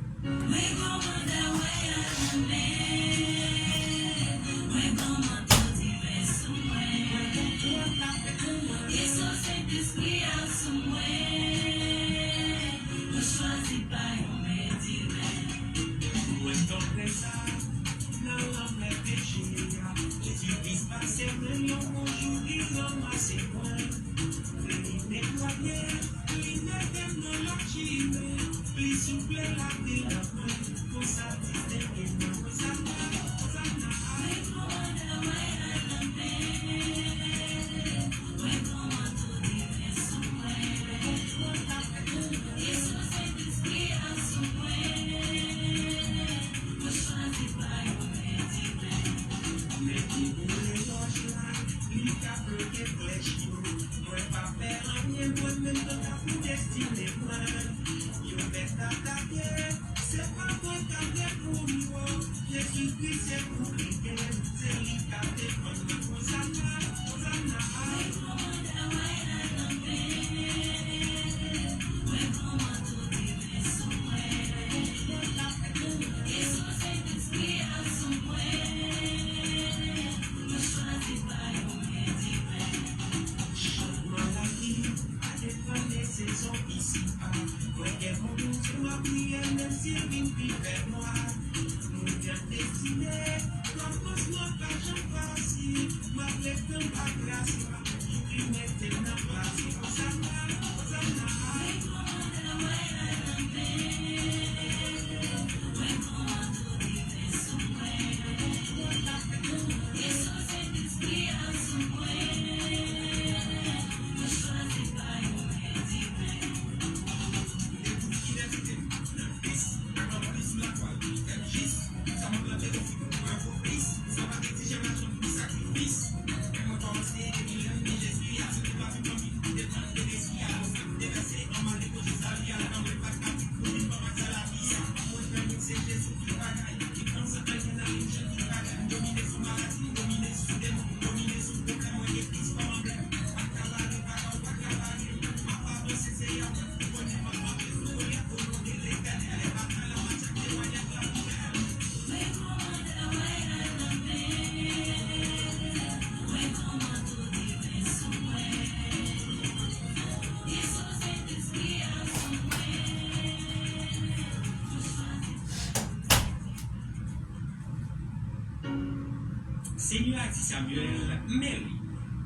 Seigneur a dit Samuel, mais lui,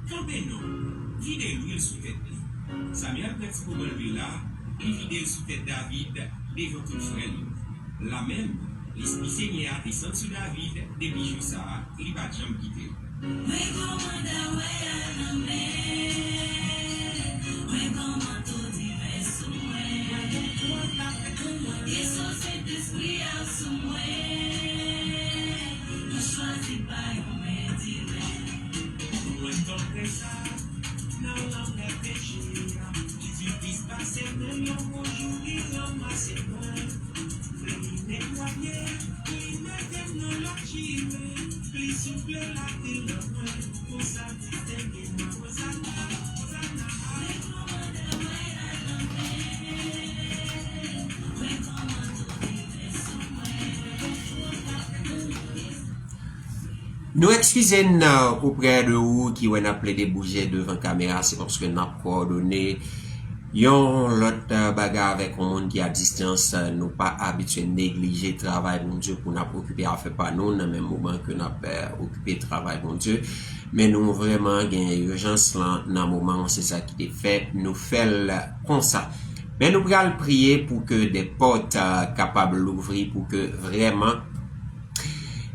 campez-nous, videz l'huile sous tête. Samuel prête pour enlever là, il vide sous tête David devant tout frère. La même, l'Esprit Seigneur a descendu sur David depuis jour ça, il va jamais quitter. Nous excusez auprès de vous qui ont appelé des bougies devant caméra, c'est parce que nous avons coordonné yon l'autre bagarre avec un monde qui à distance, nous pas habitués à négliger le travail mon Dieu pour nous occuper à faire pas nous dans le même moment que nous occupé le travail mon Dieu, mais nous vraiment gain urgence là dans le moment c'est ça qui est fait, nous fait comme ça. Mais nous allons prier pour que des portes capables d'ouvrir pour que vraiment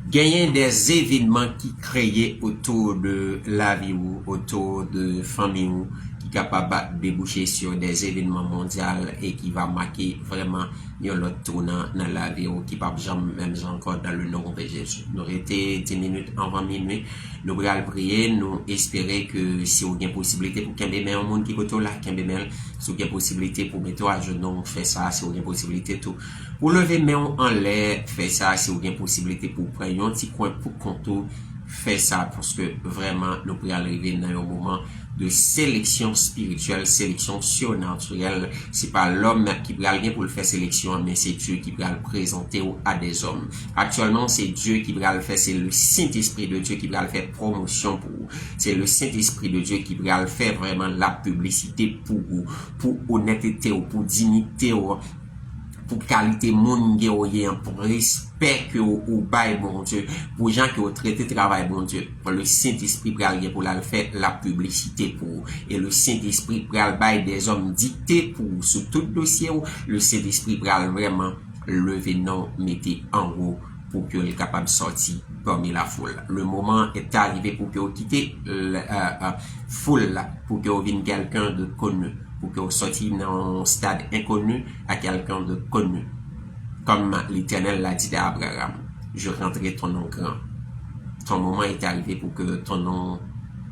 gagner des événements qui créent autour de la vie ou autour de famille ou qui capable de déboucher sur des événements mondiaux et qui va marquer vraiment un autre tournant dans la vie ou qui pas jamais même encore dans le nom de Jésus. Nous été 10 minutes avant minuit, nous allons prier, nous espérer que si vous avez une possibilité pour qu'il y ait un monde qui est là, qu'il y ait si vous avez une possibilité pour mettre à genoux, faire ça, si vous avez une possibilité tout. Pour lever main en l'air, faire ça, si vous avez une possibilité pour prendre un petit coin pour contour, faire ça parce que vraiment nous pourrions arriver dans un moment de sélection spirituelle, sélection surnaturelle. C'est pas l'homme qui va rien pour le faire sélection, mais c'est Dieu qui va le présenter à des hommes. Actuellement, c'est Dieu qui va le faire, c'est le Saint-Esprit de Dieu qui va le faire promotion pour vous. C'est le Saint-Esprit de Dieu qui va le faire vraiment la publicité pour vous, pour honnêteté ou pour dignité ou pour qualité monde pour respect que au bail bon Dieu, pour gens qui ont traité travail bon Dieu, pour le Saint-Esprit pour la faire la publicité pour et le Saint-Esprit pour le bail des hommes dictés pour sur tout dossier le Saint-Esprit pour vraiment lever non mettre en haut pour que est capable de sortir parmi la foule. Le moment est arrivé pour que vous quittez la foule pour que vous vienne quelqu'un de connu, pour que vous sortiez dans un stade inconnu à quelqu'un de connu. Comme l'Éternel l'a dit à Abraham, je rendrai ton nom grand. Ton moment est arrivé pour que ton nom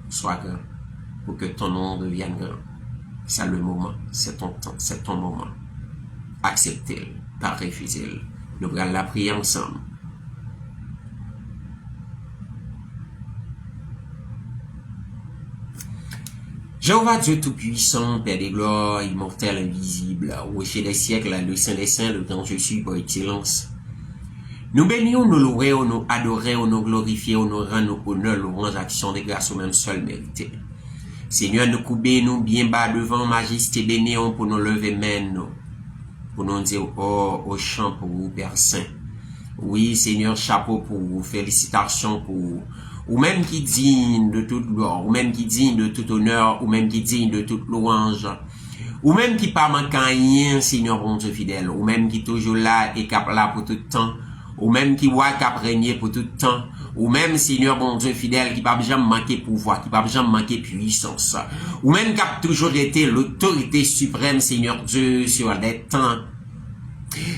soit grand, pour que ton nom devienne grand. C'est le moment, c'est ton temps, c'est ton moment. Acceptez-le, pas refusez-le. Nous allons la prier ensemble. Jéhovah Dieu Tout-Puissant, Père des gloires, immortel, invisible, rocher des siècles, le Saint des Saints, le grand je suis par excellence. Nous bénissons, nous louons, nous adorons, nous glorifions, nous rendons honneur, louange, action de grâce au même seul mérité. Seigneur, nous coupons, nous bien bas devant majesté, bénissons pour nous lever main, nous, pour nous dire, oh, au chant pour vous, Père Saint. Oui, Seigneur, chapeau pour vous, félicitations pour vous. Ou même qui digne de toute gloire, ou même qui digne de tout honneur, ou même qui digne de toute louange, ou même qui pas manquant rien, Seigneur bon Dieu fidèle, ou même qui toujours là et cap là pour tout temps, ou même qui voit cap régner pour tout temps, ou même Seigneur bon Dieu fidèle qui pas jamais manquer pouvoir, qui pas jamais manquer puissance, ou même qui a toujours été l'autorité suprême, Seigneur Dieu, sur les temps.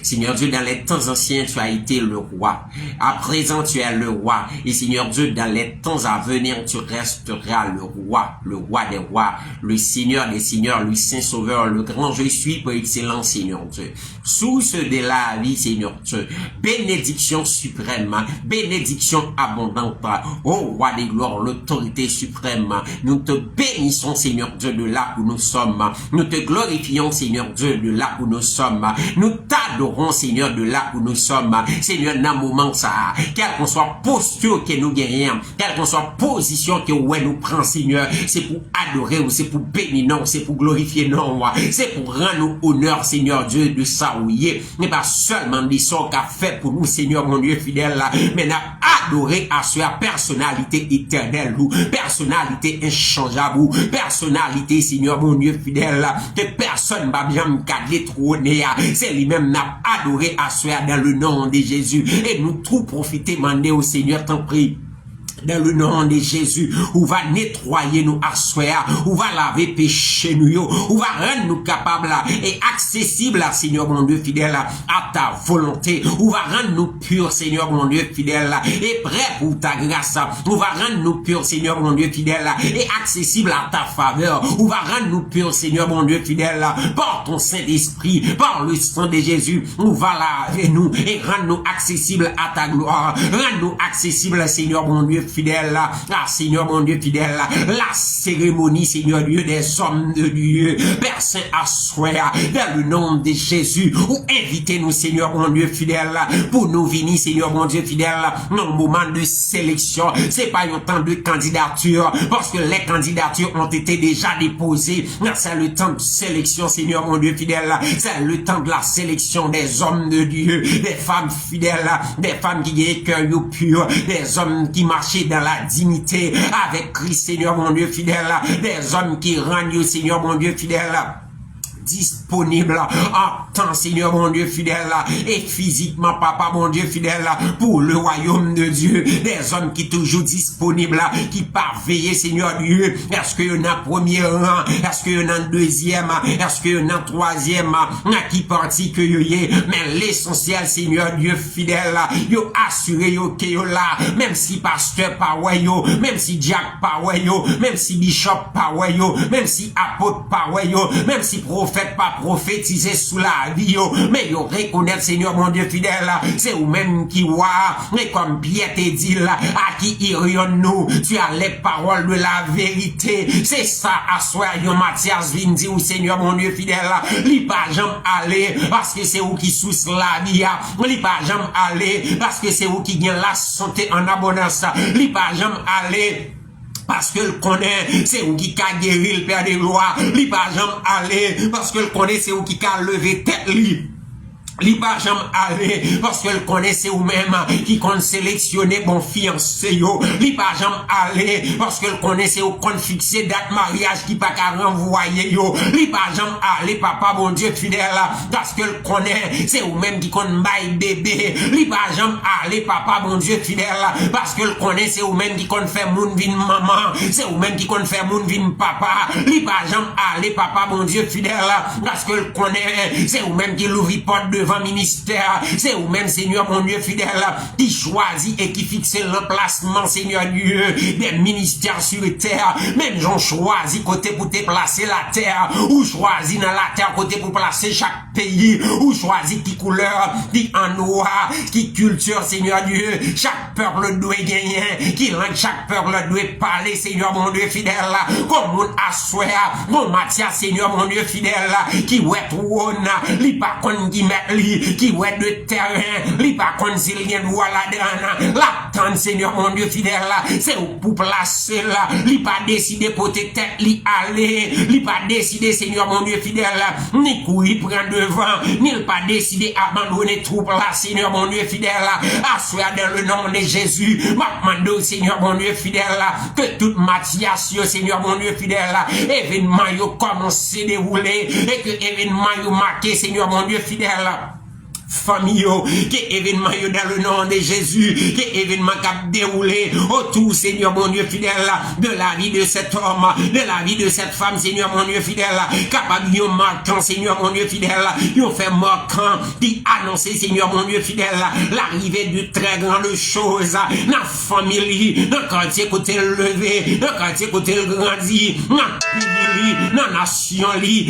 Seigneur Dieu, dans les temps anciens, tu as été le roi. À présent, tu es le roi. Et Seigneur Dieu, dans les temps à venir, tu resteras le roi des rois, le Seigneur des seigneurs, le Saint Sauveur, le grand je suis par excellence, Seigneur Dieu. Source de la vie, Seigneur Dieu. Bénédiction suprême, bénédiction abondante. Ô roi des gloires, l'autorité suprême. Nous te bénissons, Seigneur Dieu, de là où nous sommes. Nous te glorifions, Seigneur Dieu, de là où nous sommes. Nous t'adorons, Seigneur, de là où nous sommes. Seigneur, dans le moment ça, quelle qu'on soit posture que nous gagnons, quelle qu'on soit position que nous prenons, Seigneur, c'est pour adorer ou c'est pour bénir, non, c'est pour glorifier, non, c'est pour rendre nous honneur, Seigneur Dieu, de ça où il est, mais pas seulement des sons qu'a fait pour nous, Seigneur, mon Dieu fidèle, mais n'a adoré à sa personnalité éternelle, personnalité inchangeable, personnalité, Seigneur, mon Dieu fidèle, que personne va bien me détrôner, c'est lui-même n'a adoré à soi dans le nom de Jésus, et nous tout profiter, demander au Seigneur, t'en prie. Dans le nom de Jésus, où va nettoyer nous assoir, où va laver péché nous, où va rendre nous capables et accessibles, Seigneur mon Dieu fidèle, à ta volonté, où va rendre nous purs, Seigneur mon Dieu fidèle, et prêt pour ta grâce, où va rendre nous purs, Seigneur mon Dieu fidèle, et accessible à ta faveur, où va rendre nous purs, Seigneur mon Dieu fidèle, par ton Saint-Esprit, par le sang de Jésus, où va laver nous et rendre nous accessibles à ta gloire, rendre nous accessibles, Seigneur mon Dieu fidèle, Seigneur mon Dieu fidèle, la cérémonie, Seigneur Dieu, des hommes de Dieu, Père Saint assoir, dans le nom de Jésus, ou invitez-nous, Seigneur mon Dieu fidèle, pour nous venir, Seigneur mon Dieu fidèle, dans le moment de sélection, c'est pas un temps de candidature, parce que les candidatures ont été déjà déposées, c'est le temps de sélection, Seigneur mon Dieu fidèle, c'est le temps de la sélection des hommes de Dieu, des femmes fidèles, des femmes qui ont le cœur pur, des hommes qui marchaient dans la dignité avec Christ, Seigneur mon Dieu fidèle, des hommes qui rendent, Seigneur mon Dieu fidèle, disponible en temps, Seigneur mon Dieu fidèle, et physiquement, Papa mon Dieu fidèle, pour le royaume de Dieu, des hommes qui toujours disponibles, qui parveillent, Seigneur Dieu, est-ce qu'il y en a premier rang, est-ce qu'il y en a deuxième, est-ce qu'il y en a troisième, qui parti que y est, mais l'essentiel, Seigneur Dieu fidèle, yo assuré yo que yo là, même si pasteur pas yo, même si Jack pas yo, même si bishop pas yo, même si apôtre pas yo, même si prophète pas prophétiser sous la vie, mais yo reconnaître, Seigneur mon Dieu fidèle, c'est ou même qui voit, mais comme Pierre te dit là, à qui irions-nous, tu as les paroles de la vérité, c'est ça, à soi, yo Mathias vient dire, Seigneur mon Dieu fidèle, li pas jamais aller, parce que c'est où qui sous la vie, li pas jamais aller, parce que c'est où qui gagne la santé en abondance, li pas jamais aller, parce que le connaît, c'est où qui a guéri le Père des gloires, li pas jamais aller, parce que le connaît, c'est où qui a levé tête li. Li pas jamais aller parce que le connaissait ou même qui compte sélectionner bon fiancé yo. Li pas jamais aller parce que le connaissait ou compte fixer date mariage qui pas qu'à renvoyer yo. Li pas jamais aller papa bon Dieu fidèle parce que le connaît c'est ou même qui compte bail bébé. Li pas jamais aller papa bon Dieu fidèle parce que le connaît c'est ou même qui compte faire moun vin maman. C'est ou même qui compte faire moun vin papa. Li pas jamais aller papa bon Dieu fidèle parce que le connaît c'est ou même qui l'ouvre porte devant ministère, c'est ou même Seigneur mon Dieu fidèle qui choisit et qui fixe l'emplacement Seigneur Dieu des ministères sur terre, même j'en choisis côté pour te placer la terre, ou choisis dans la terre côté pour placer chaque pays, ou choisis qui couleur, qui en noir, qui culture Seigneur Dieu, chaque peuple doit gagner, qui langue chaque peuple doit parler Seigneur mon Dieu fidèle, comme on assoit, mon Mathias Seigneur mon Dieu fidèle, qui ouet trône, li pas kon qui met qui ouet de terrain, li pas kon s'il y a droit là-dedans, l'attente Seigneur mon Dieu fidèle, c'est pour placer là, li pas décider pour te tête li aller, li pas décider Seigneur mon Dieu fidèle, ni courir prendre devant, ni pas décider abandonner troupe là Seigneur mon Dieu fidèle, assois dans le nom de Jésus, m'amando Seigneur mon Dieu fidèle, que toute Mathias Seigneur mon Dieu fidèle, événement yo commence à dérouler, et que événement yo marqué Seigneur mon Dieu fidèle, famille, que événement dans le nom de Jésus, que événement qui a déroulé autour, Seigneur mon Dieu fidèle, de la vie de cet homme, de la vie de cette femme, Seigneur mon Dieu fidèle, capable de marquant, Seigneur mon Dieu fidèle, ils ont fait marquant, qui annonçait, Seigneur mon Dieu fidèle, l'arrivée de très grandes choses, dans la famille, dans le quartier côté levé, dans le quartier côté grandi, dans le pays, dans la nation,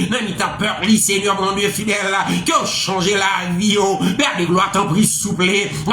dans la peur, Seigneur mon Dieu fidèle, qui ont changé la vie, Père de gloire, t'en prie, souple,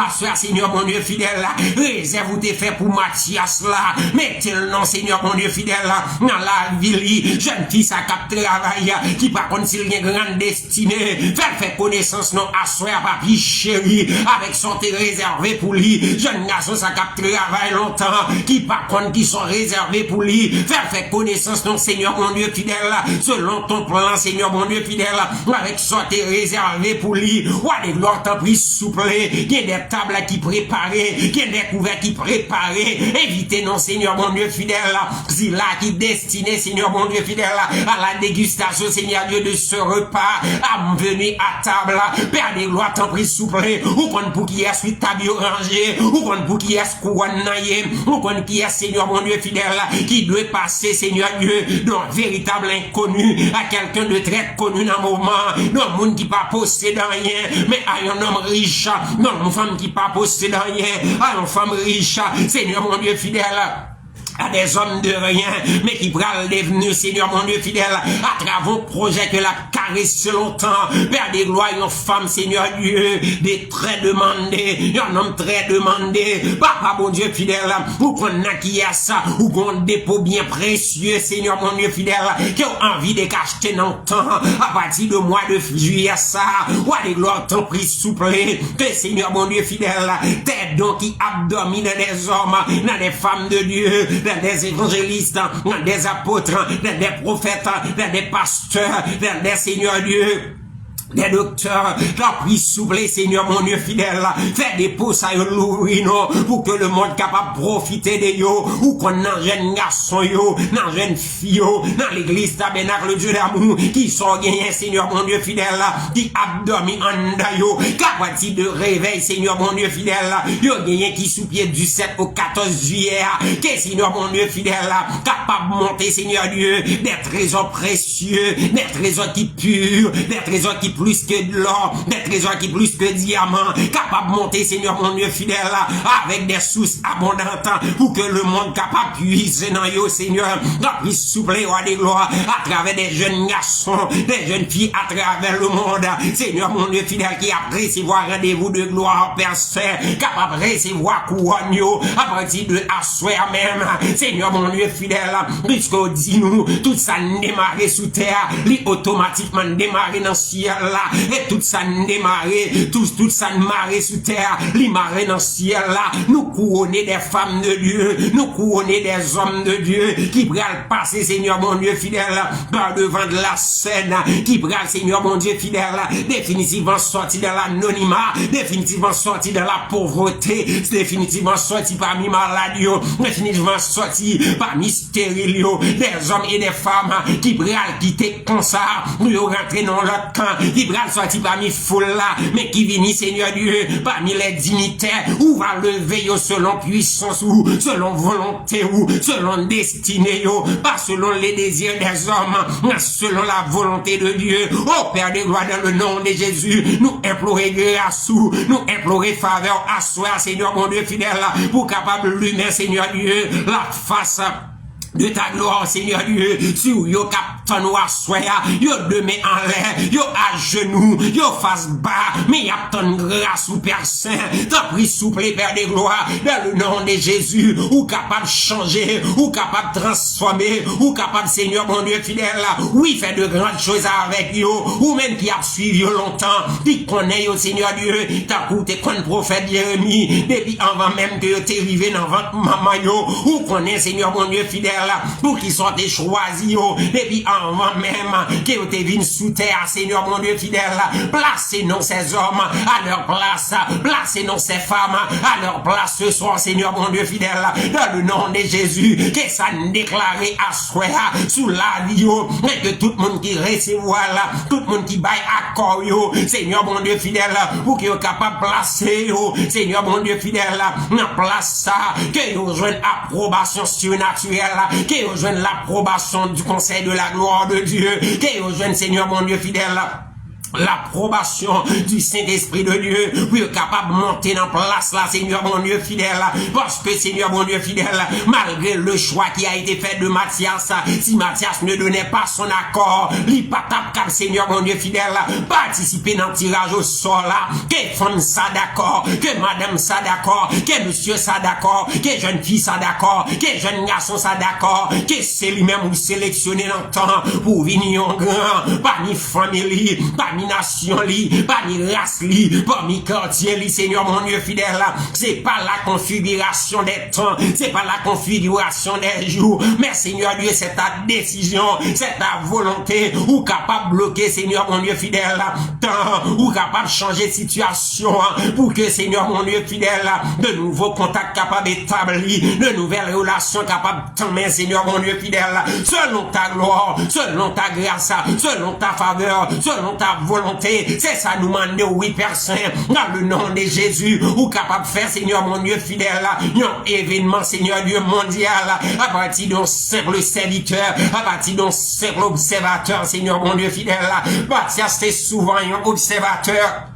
assoir, Seigneur, mon Dieu fidèle, réserve où t'es fait pour Mathias, là, mettez le nom, Seigneur, mon Dieu fidèle, dans la ville, jeune fille, ça cap travail, qui par contre, s'il y a une grande destinée, faire connaissance, non, assoir, papi, chéri, avec son thé réservé pour lui, jeune garçon, ça cap travail longtemps, qui par contre, qui sont réservés pour lui, faire connaissance, non, Seigneur, mon Dieu fidèle, selon ton plan, Seigneur, mon Dieu fidèle, avec son thé réservé pour lui, ouais, des gloires, t'en prie, souple, il y a des tables qui préparées, il y a des couverts qui préparés, évitez, non, Seigneur, mon Dieu fidèle, si là, qui destiné, Seigneur, mon Dieu fidèle, à la dégustation, Seigneur Dieu, de ce repas, à venir à table, Père des gloires, t'en prie, souple, ou qu'on pour qui est suite table rangée, ou qu'on pour qui est couronne naïe, ou qu'on qui est, Seigneur, mon Dieu fidèle, qui doit passer, Seigneur Dieu, d'un véritable inconnu à quelqu'un de très connu dans le moment, d'un monde qui pas possédé rien, mais à un homme riche, non, une femme qui pas possédé rien, à une femme riche, Seigneur, mon Dieu fidèle, à des hommes de rien, mais qui pral devenir, Seigneur mon Dieu fidèle, à travers un projet que la caresse longtemps, Père des gloires, une femme, Seigneur Dieu, des très demandés, un homme très demandé, Papa mon Dieu fidèle, ou qu'on a qui a ça, ou qu'on dépôt bien précieux, Seigneur mon Dieu fidèle, qui ont envie de cacheter dans le temps, à partir du mois de juillet, ça, ou des gloires, t'en prie, souple, que Seigneur mon Dieu fidèle, tes dons qui abdominent des hommes, dans des femmes de Dieu, dans des évangélistes, dans des apôtres, dans des prophètes, dans des pasteurs, dans des seigneurs Dieu, des docteurs, t'en prie souple, Seigneur mon Dieu fidèle, fais des pousses à l'ourino, pour que le monde capable de profiter de yo, ou qu'on a jeune garçon yo, nan jeune fille yo, dans l'église tabernacle Dieu d'amour, qui sont gagnés, Seigneur mon Dieu fidèle, qui abdomi en yo, capacité de réveil, Seigneur mon Dieu fidèle, yo gagné qui sous pied du 7 au 14 juillet, que Seigneur mon Dieu fidèle, capable de monter, Seigneur Dieu, des trésors précieux, des trésors qui purs, des trésors qui plus que de l'or, des trésors qui plus que diamants, capable de monter, Seigneur mon Dieu fidèle, avec des sources abondantes, pour que le monde capable puiser dans yo, Seigneur, dans plus souple, roi des gloires, à travers des jeunes garçons, des jeunes filles à travers le monde, Seigneur mon Dieu fidèle, qui a recevoir rendez-vous de gloire, Père Saint, capable de recevoir couronne yo, à partir de assoir même, Seigneur mon Dieu fidèle, puisque dit nous, tout ça démarré sous terre, li automatiquement démarré dans le ciel, là, et tout ça démarré, tout ça marré sous terre, li maré dans le ciel là, nous couronner des femmes de Dieu, nous couronner des hommes de Dieu, qui pral passer, Seigneur mon Dieu fidèle, par devant de la scène, qui pral, Seigneur mon Dieu fidèle, définitivement sorti de l'anonymat, définitivement sorti de la pauvreté, définitivement sorti parmi maladies, définitivement sorti parmi stériles, des hommes et des femmes, qui pral quitter comme ça, pour rentrer dans leur camp, qui pral sorti parmi foule là, mais qui vient, Seigneur Dieu, parmi les dignitaires, ou va lever yo selon puissance, ou selon volonté, ou selon destinée, pas selon les désirs des hommes, mais selon la volonté de Dieu. Oh Père de gloire, dans le nom de Jésus, nous implorer grâce, nous implorer faveur à soi, Seigneur mon Dieu fidèle, pour capable lui-même, Seigneur Dieu, la face de ta gloire, Seigneur Dieu, sur yo captain ou assoya, yo demain en l'air, yo à genoux, yo face bas, mais y a ton grâce ou Père Saint, t'en prie souple, Père de gloire, dans le nom de Jésus, ou capable de changer, ou capable de transformer, ou capable, Seigneur mon Dieu fidèle, oui, fait de grandes choses avec yo, ou même qui a suivi yo longtemps, qui connaît yo, Seigneur Dieu, t'as coûté comme prophète Jérémie, depuis avant même que yo t'es arrivé dans votre maman yo, ou connaît, Seigneur mon Dieu fidèle, pour qu'ils soient choisis, et puis avant même qu'ils te viennent sous terre, Seigneur mon Dieu fidèle, placez non ces hommes à leur place, placez non ces femmes à leur place ce soir, Seigneur mon Dieu fidèle, dans le nom de Jésus, que ça déclaré à soi sous la vie, et que tout le monde qui recevoir là, tout le monde qui baille accord, Seigneur mon Dieu fidèle, pour qu'ils soient capables de placer, Seigneur mon Dieu fidèle, en place ça, qu'ils rejoignent approbation surnaturelle, qu'ils rejoignent l'approbation du conseil de la gloire de Dieu, qu'ils rejoignent, Seigneur mon Dieu fidèle, l'approbation du Saint-Esprit de Dieu, pour être capable de monter dans place là, Seigneur mon Dieu fidèle, parce que Seigneur mon Dieu fidèle, malgré le choix qui a été fait de Mathias, si Mathias ne donnait pas son accord, il pas capable, Seigneur mon Dieu fidèle, participer dans le tirage au sort là, que femme ça d'accord, que madame ça d'accord, que monsieur ça d'accord, que jeune fille ça d'accord, que jeune garçon ça d'accord, que c'est lui-même ou sélectionné dans le temps pour venir en grand, parmi famille, parmi nation li, parmi race li, parmi quartier li, Seigneur mon Dieu fidèle, c'est pas la configuration des temps, c'est pas la configuration des jours, mais Seigneur Dieu, c'est ta décision, c'est ta volonté, ou capable de bloquer, Seigneur mon Dieu fidèle, temps, ou capable de changer de situation, pour que, Seigneur mon Dieu fidèle, de nouveaux contacts capables d'établir, de nouvelles relations capables de Seigneur mon Dieu fidèle, selon ta gloire, selon ta grâce, selon ta faveur, selon ta volonté, c'est ça nous demande, oui, Père Saint, dans le nom de Jésus, ou capable de faire, Seigneur mon Dieu fidèle, un événement, Seigneur Dieu mondial, à partir d'un simple serviteur, à partir d'un simple observateur, Seigneur mon Dieu fidèle, Mathias, c'est souvent un observateur.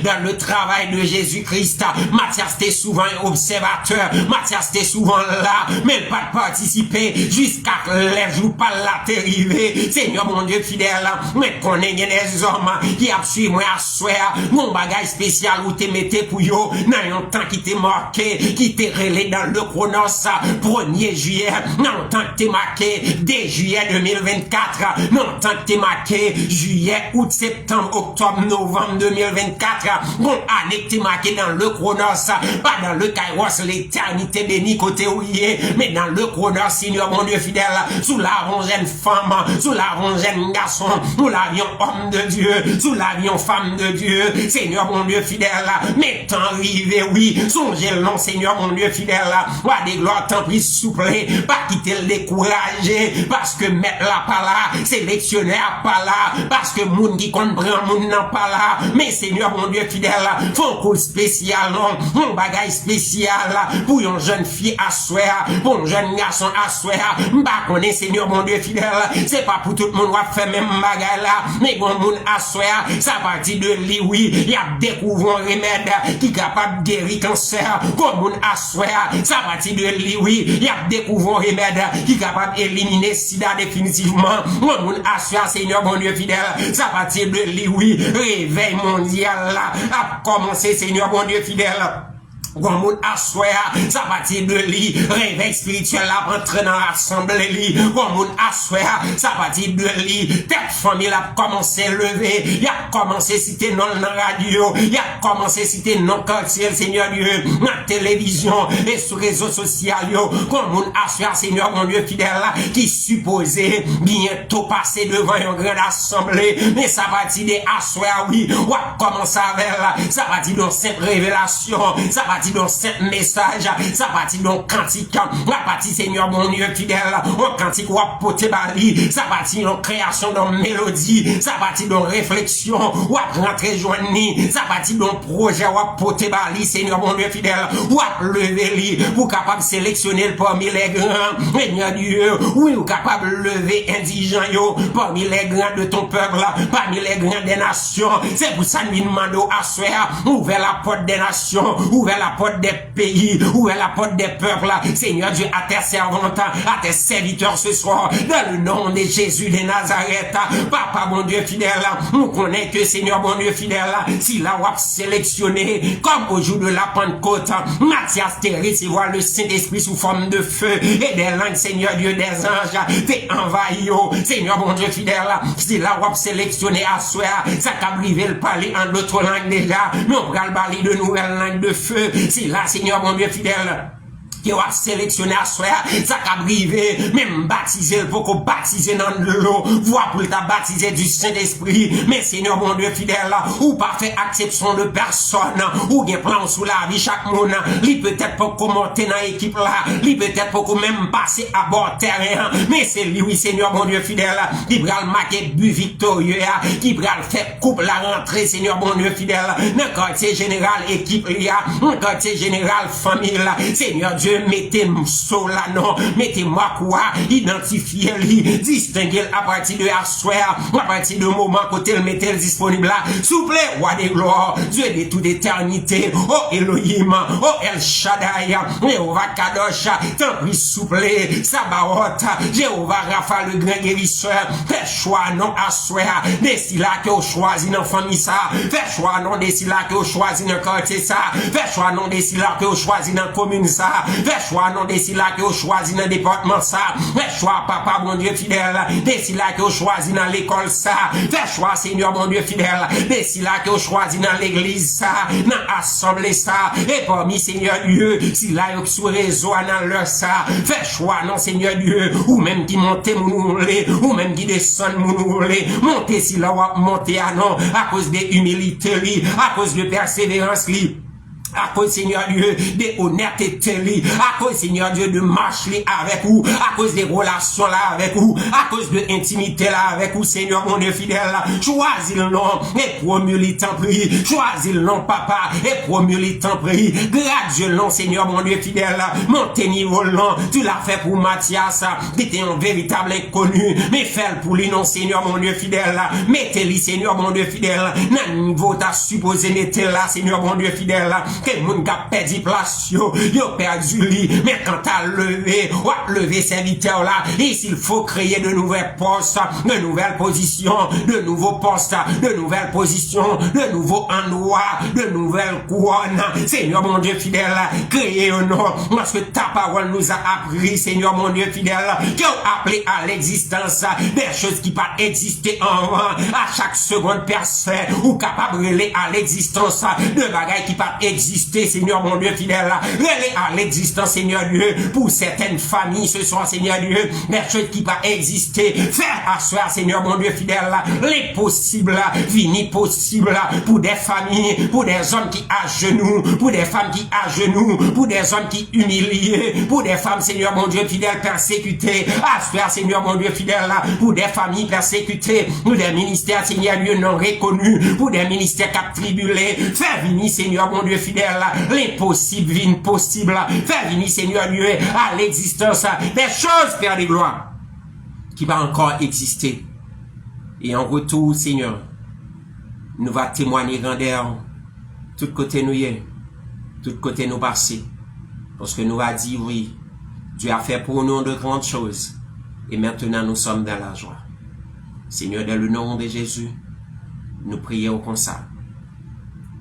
Dans le travail de Jésus-Christ, Mathias était souvent un observateur, Mathias était souvent là, mais pas de participer jusqu'à les jours pas là t'arriver. Seigneur mon Dieu fidèle, mais qu'on ait des hommes qui a suivi moi à soir, mon bagage spécial où te mettez pour yo, dans un temps qui t'est marqué, qui t'est relé dans le chronos, 1er juillet, dans le temps que t'es marqué, dès juillet 2024, dans le temps que t'es marqué, juillet, août, septembre, octobre, novembre 2024, bon année qui marqué dans le chronos, pas dans le kairos, l'éternité bénie côté ouillé, mais dans le chronos, Seigneur mon Dieu fidèle, sous l'avion jeune femme, sous l'avion jeune garçon, sous l'avion homme de Dieu, sous l'avion femme de Dieu, Seigneur mon Dieu fidèle, mais tant arrivé, oui, songez le nom, Seigneur mon Dieu fidèle, roi des gloires, tant pis souple, pas quitter le décourager, parce que mettre la pas là, sélectionnaire pas là, parce que moun qui comprend moun n'a pas là, mais Seigneur mon Dieu fidèle, faut un coup spécial, non, un bagage spécial, pour une jeune fille à soir, pour un jeune garçon à soir, m'ba connaît Seigneur mon Dieu fidèle, c'est pas pour tout le monde qui fait même bagage là, mais bon moun à soir, ça partit de lui, oui, il y a découvert un remède qui est capable de guérir cancer, bon moun à soir, ça partit de lui, oui, il y a découvert un remède qui est capable d'éliminer sida définitivement, bon moun à soir, Seigneur mon Dieu fidèle, ça partit de lui, oui, réveil mondial là, a commencé, Seigneur mon Dieu fidèle. Bon moun assoya, ça partit de lui, réveil spirituel là, entrer dans l'assemblée li, bon moun assoya, ça partit de lui, tête famille a commencé à lever, il a commencé à citer non dans la radio, il a commencé à citer non quartier, Seigneur Dieu, dans la télévision et sur les réseaux sociaux, bon moun assoya, Seigneur mon Dieu fidèle là, qui supposé bientôt passer devant une grande assemblée, mais ça partit de assoya, oui, ou a commencé avec là, ça partit de cette révélation, ça partit dans cet message, ça partit dans cantique, la partie Seigneur mon Dieu fidèle, on cantique ou a poté bali, ça partit dans création, dans mélodie, ça partit dans réflexion, ou a rentré joigni, ça partit dans projet, ou a poté bali, Seigneur mon Dieu fidèle, ou a lever li, ou capable de sélectionner parmi les grands, Seigneur Dieu, oui, ou capable de lever indigent yo, parmi les grands de ton peuple, parmi les grands des nations, c'est pour ça nous demandons à soir, ouvrir la porte des nations, ouvrir la porte des pays, où est la porte des peuples, Seigneur Dieu, à tes servantes, à tes serviteurs ce soir, dans le nom de Jésus de Nazareth, Papa mon Dieu fidèle, nous connaissons que Seigneur mon Dieu fidèle, si la wap sélectionné, comme au jour de la Pentecôte, Mathias te recevoir le Saint-Esprit sous forme de feu, et des langues, Seigneur Dieu, des anges, t'es envahi, Seigneur mon Dieu fidèle, si la wap sélectionné à soir, ça qu'a privé le parler en d'autres langues déjà, mais on va le parler de nouvelles langues de feu, si là, Seigneur mon Dieu fidèle, qui a sélectionné à soi, ça qu'a brivé, même baptisé, pour qu'on baptise dans l'eau, voire pour t'a baptisé du Saint-Esprit, mais Seigneur mon Dieu fidèle, ou pas fait acception de personne, ou bien plan sous la vie chaque monde, lui peut-être pas commenter dans l'équipe là, lui peut-être pas même passer à bord terrain, mais c'est lui, Seigneur mon Dieu fidèle, qui va le marquer but victorieux, qui va le faire coupe la rentrée, Seigneur mon Dieu fidèle, dans le quartier général équipe là, dans le quartier général famille là, Seigneur Dieu, Dieu, mettez-moi là, non, mettez-moi quoi, identifiez-le, distinguez à partir de la soirée, à partir du moment côté le mettez disponible là, s'il vous plaît, roi des gloires, Dieu de toute éternité, oh Elohim, oh El Shaddai, Jéhovah Kadosh, tant pis s'il vous plaît, Sabaoth, Jéhovah Rapha le grand guérisseur, fais choix non à soirée, d'ici là que vous choisissez dans famille ça, fais choix non d'ici là que vous choisissez dans quartier ça, fais choix non d'ici là que vous choisissez dans commune ça, fais choix non d'ici là que vous choisissez dans département ça, fais choix papa mon Dieu fidèle, d'ici là que vous choisissez dans l'école ça, fais choix Seigneur mon Dieu fidèle, d'ici là que vous choisissez dans l'église ça, dans l'assemblée ça, et parmi Seigneur Dieu, si là vous sur réseau dans leur ça, fais choix non Seigneur Dieu, ou même qui monte mon ou même qui descend mon montez si là ou monter à non, à cause de humilité li, à cause de persévérance li, à cause Seigneur Dieu de honnêteté li, à cause Seigneur Dieu de marche li avec vous, à cause des relations là avec vous, à cause de intimité là avec vous Seigneur mon Dieu fidèle là, choisis le nom et promulgue tant prie, choisis le nom papa et promulgue tant prie, gradue le nom Seigneur mon Dieu fidèle là, montez niveau le nom, tu l'as fait pour Mathias qui était un véritable inconnu, mais fais-le pour lui non Seigneur mon Dieu fidèle là, mettez-le Seigneur mon Dieu fidèle, dans niveau t'as supposé mettre là Seigneur mon Dieu fidèle là, que moun ka perdu place yo perdu li, mais quand t'as levé serviteur là, et s'il faut créer de nouvelles postes, de nouvelles positions, de nouveaux postes, de nouvelles positions, de nouveaux endroits, de nouvelles couronnes, Seigneur mon Dieu fidèle, créez un nom, parce que ta parole nous a appris, Seigneur mon Dieu fidèle, qui a appelé à l'existence des choses qui pas exister avant, à chaque seconde personne, ou capable de relayer à l'existence de bagailles qui pas exister, Seigneur mon Dieu fidèle, relayer à l'existence, Seigneur Dieu, pour certaines familles ce soir, Seigneur Dieu, des choses qui pas exister, faire asseoir, Seigneur mon Dieu fidèle, les possibles, fini possible, pour des familles, pour des hommes qui à genoux, pour des femmes qui à genoux, pour des hommes qui humiliés, pour des femmes, Seigneur mon Dieu fidèle, persécutées, asseoir, Seigneur mon Dieu fidèle, pour des familles persécutées, pour des ministères, Seigneur Dieu, non reconnus, pour des ministères captribulés, faire venir, Seigneur mon Dieu fidèle, l'impossible vient possible, faire venir, Seigneur Dieu, à l'existence des choses, Père de gloire, qui va encore exister. Et en retour, Seigneur, nous va témoigner grandeur, tout côté nous y est, tout côté nous passer, parce que nous va dire oui, Dieu a fait pour nous de grandes choses, et maintenant nous sommes dans la joie. Seigneur, dans le nom de Jésus, nous prions comme ça,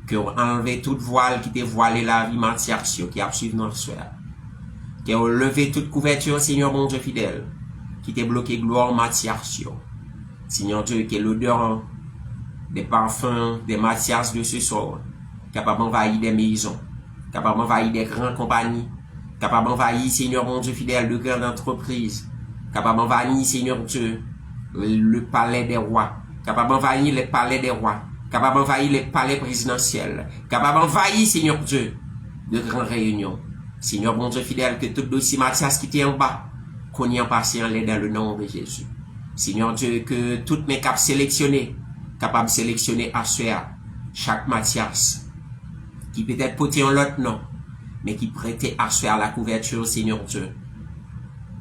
que enlever toute voile qui t'a voilé la vie matière, qui a suivi notre soeur, que levé toute couverture, Seigneur mon Dieu fidèle, qui t'a bloqué gloire matière, Seigneur Dieu, que l'odeur des parfums, des matières de ce soir, capable d'envahir des maisons, capable d'envahir des grandes compagnies, capable d'envahir, Seigneur mon Dieu fidèle, de grandes entreprises, capable d'envahir, Seigneur Dieu, le palais des rois, capable d'envahir les palais des rois, capable d'envahir les palais présidentiels, capable d'envahir, Seigneur Dieu, de grandes réunions. Seigneur mon Dieu fidèle, que tout dossier Mathias qui était en bas, qu'on y en passe en l'air dans le nom de Jésus. Seigneur Dieu, que toutes mes caps sélectionnés, capables de sélectionner à soi chaque Mathias, qui peut-être portait un autre nom, mais qui prêtait à soi la couverture, Seigneur Dieu,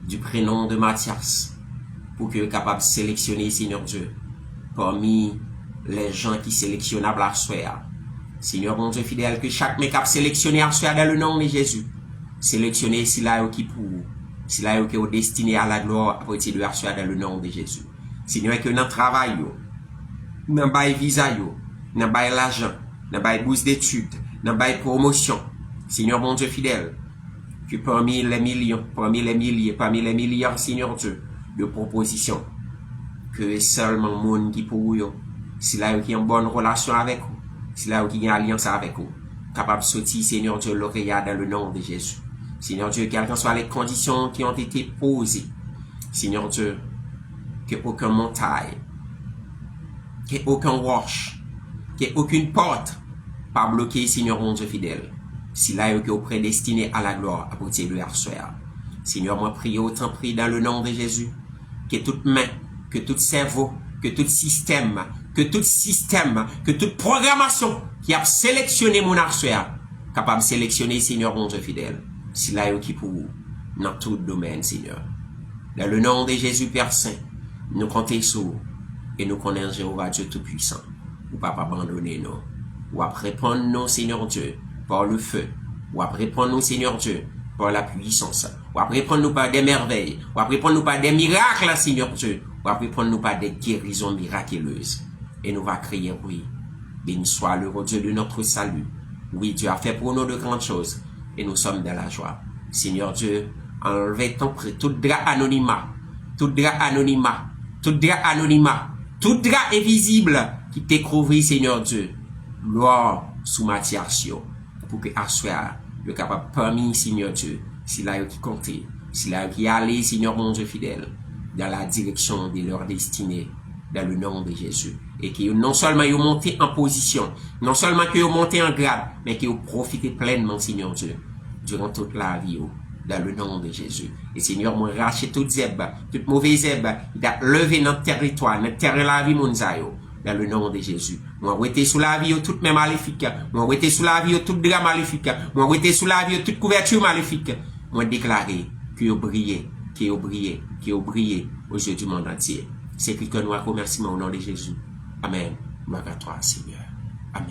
du prénom de Mathias, pour que capable de sélectionner, Seigneur Dieu, parmi les gens qui sélectionnables à soi. Seigneur mon Dieu fidèle, que chaque make-up sélectionné à soi dans le nom de Jésus, sélectionné si là qui pour, si là qui est destiné à la gloire à partir de à soi dans le nom de Jésus. Seigneur, que dans le travail, dans le visa, dans l'argent, dans le bourse d'études, dans la promotion, Seigneur mon Dieu fidèle, que parmi les millions, parmi les milliers, parmi les milliards, Seigneur Dieu, de propositions, que seulement le monde qui pour vous, si là qui a une bonne relation avec vous, si là qui a une alliance avec vous, capable de sortir, Seigneur Dieu, lauréat dans le nom de Jésus. Seigneur Dieu, quelles que soient les conditions qui ont été posées, Seigneur Dieu, que aucun montagne, que aucun roche, que aucune porte, pas bloqué, Seigneur mon Dieu fidèle. Si là que vous prédestiné à la gloire à partir de l'heure. Seigneur, moi prie autant prie dans le nom de Jésus, que toute main, que tout cerveau, que tout système, que toute programmation qui a sélectionné mon arsuère, capable de sélectionner, Seigneur mon Dieu fidèle, si là qui pour dans tout domaine, Seigneur. Dans le nom de Jésus, Père Saint, nous comptons sur vous et nous connaissons Jéhovah Dieu Tout-Puissant. Ou pas abandonner nous. Ou après répondre nous, Seigneur Dieu, par le feu. Ou après répondre nous, Seigneur Dieu, par la puissance. Ou après répondre nous par des merveilles. Ou après répondre nous par des miracles, Seigneur Dieu. Ou après répondre nous par des guérisons miraculeuses. Et nous va crier, oui, béni soit le Dieu de notre salut. Oui, Dieu a fait pour nous de grandes choses. Et nous sommes dans la joie. Seigneur Dieu, enlevez ton prix, tout drap anonymat, tout drap anonymat, tout drap anonymat, tout drap invisible qui t'écouvrit, Seigneur Dieu. Gloire sous matière, pour que assoir le capable parmi, Seigneur Dieu, s'il a qui compté, s'il a qui allé, Seigneur mon Dieu fidèle, dans la direction de leur destinée, dans le nom de Jésus. Et que non seulement ils ont monté en position, non seulement qu'ils ont monté en grade, mais qu'ils ont profité pleinement, Seigneur Dieu, durant toute la vie, dans le nom de Jésus. Et Seigneur, moi, racheter toute zèbre, toute mauvaise zèbre, il a levé notre territoire, notre terre et la vie, mon zayo, dans le nom de Jésus. Moi, rester sous la vie, toute main maléfique. Moi, rester sous la vie, toute drap maléfique. Moi, rester sous la vie, toute couverture maléfique. Moi, déclarer que vous brillez, que vous brillez, que vous brillez aux yeux du monde entier. C'est que nous remercions au nom de Jésus. Amen. Gloire à toi, Seigneur. Amen.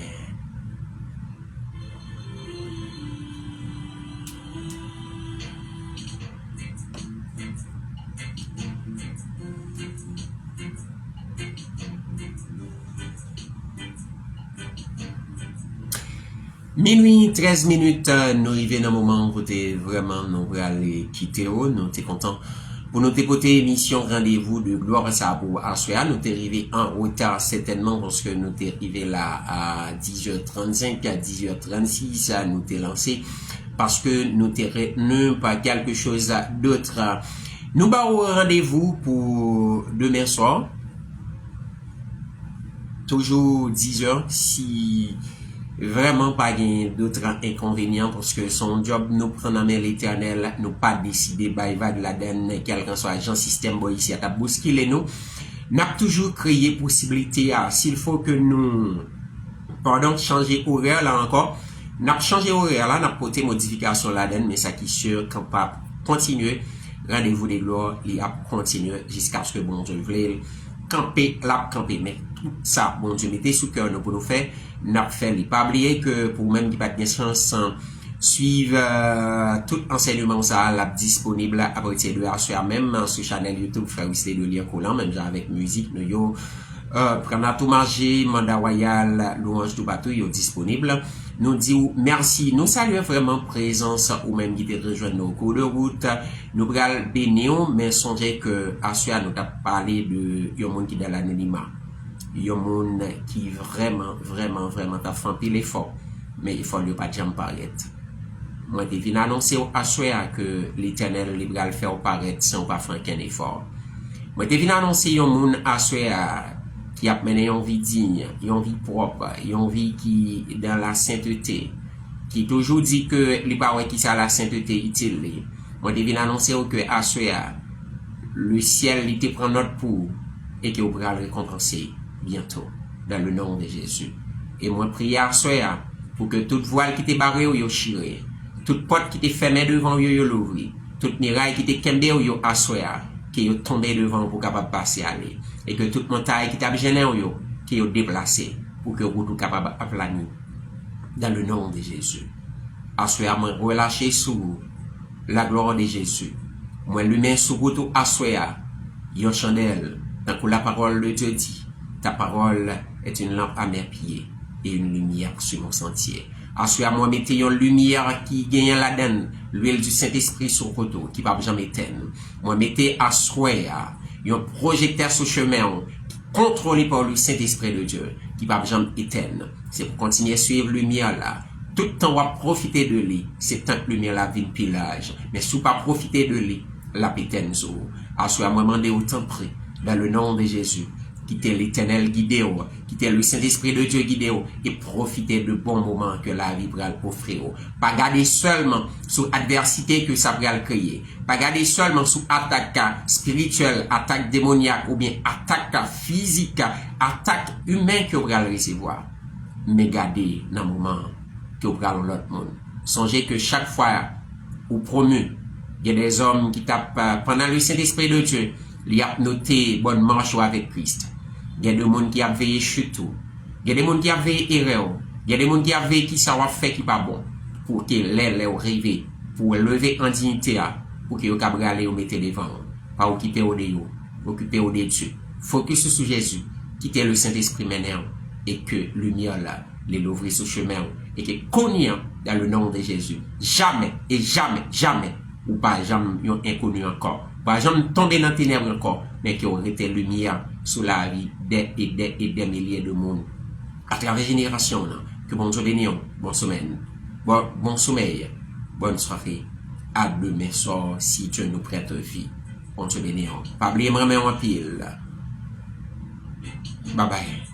Minuit, 13 minutes, nous arrivons dans un moment où vraiment nous allons quitter, nous sommes contents. Pour nous écouter émission rendez-vous de gloire ça pour Assoya, nous sommes arrivés en retard certainement parce que nous sommes arrivés là à 10h35, à 10h36, nous sommes lancé parce que nous sommes retenus par quelque chose d'autre. Nous avons rendez-vous pour demain soir, toujours 10h, si vraiment pas d'autres inconvénients parce que son job nous prend en main l'éternel, nous pas décider by va de la donne quel que soit agent système boy ici à bousculer nous n'a toujours créé possibilité à s'il faut que nous pardon changer horaire là encore n'a changé horaire là n'a porté modification là donne mais ça qui sûr qu'on pas continuer rendez-vous des gloires il a continuer jusqu'à ce que bon Dieu veuille camper la camper mais tout ça bon Dieu mettez sous cœur nous pour nous faire n'a fait il pas oublier que pour même qui pas de chance suivre tout enseignement ça là disponible à partir de soir même sur chaîne YouTube frère Wesley de lire collant même avec musique nous yo prendre tout marché mandat royal louange du bateau yo disponible nous dit merci nous saluons vraiment présence ou même qui te rejoindre nos cours de route nous pral bénir mais songez que à soir nous t'a parlé de yon monde qui dans l'anonymat yon monde qui vraiment t'a fait pile l'effort mais il faut lui pas jamais paraître moi te vinn annoncer à soir que l'éternel li pral faire paraître sans pas faire aucun effort moi te vinn annoncer yon monde à soir qui a mené une vie digne, une vie propre, une vie qui dans la sainteté, qui toujours dit que les paroles qui sont la sainteté utile. Moi, je viens annoncer que à soir, le ciel il te prend note pour et que vous pourrez le récompenser bientôt dans le nom de Jésus. Et moi, prie à soir pour que toute voile qui te barré ou yo chiré, toute porte qui te fermée devant yo l'ouvrir, toute miraille qui te kembe ou yo à soir, qui yo tombé devant pour capable passer aller. Et que toute montagne qui t'a gêné yo qui est déplacé pour que vous soyez capable de planer dans le nom de Jésus. Assoya moi relâcher sous la gloire de Jésus. Moi lui-même sous vous assoya yon chandelle tant que la parole de Dieu dit ta parole est une lampe à mes pieds et une lumière sur mon sentier. Assoya moi mettez une lumière qui gagne la donne l'huile du Saint-Esprit sur côté qui va jamais éteindre. Moi mettez assoya un projecteur sur chemin contrôlé par le Saint-Esprit de Dieu qui va jamais éteindre. C'est pour continuer à suivre lumière là. Tout le temps on va profiter de lui. C'est tant que lumière la vie pillage. Mais si vous pas profiter de lui, la pétaine zo. À ce moment de autant prix dans le nom de Jésus. Quittez l'éternel guidé, quittez le Saint-Esprit de Dieu guidé et profitez de bons moments que la vie va offrir. Pas garder seulement sur adversité que ça va créer. Pas garder seulement sur attaque spirituelle, attaque démoniaque ou bien attaque physique, attaque humaine que vous allez recevoir. Mais gardez dans le moment que vous allez l'autre monde. Songez que chaque fois ou promu. Il y a des hommes qui tapent pendant le Saint-Esprit de Dieu, ils ont noté bonne marche avec Christ. Il y a des gens qui ont veillé chutou. Il y a des gens qui ont veillé erreur. Il y a des gens qui ont veillé qui savent faire qui pas bon. Pour que les rêver, pour lever en dignité, pour que vous puissiez aller ou mettre devant. Pas occuper au Dieu, occuper au Dieu. Focus sur Jésus, quitter le Saint-Esprit maintenant et que lumière là, les l'ouvrir sur chemin et que connaît dans le nom de Jésus. Jamais et jamais, jamais, ou pas jamais inconnu encore. Pas jamais tomber dans les ténèbres encore, mais qui aurait été lumière sur la vie des milliers de monde. À travers les générations, que bon Dieu bénisse, bon semaine, bon sommeil, bonne soirée. À demain soir, si Dieu nous prête vie. Bon Dieu bénisse. Pas oublier moi en pile. Bye bye.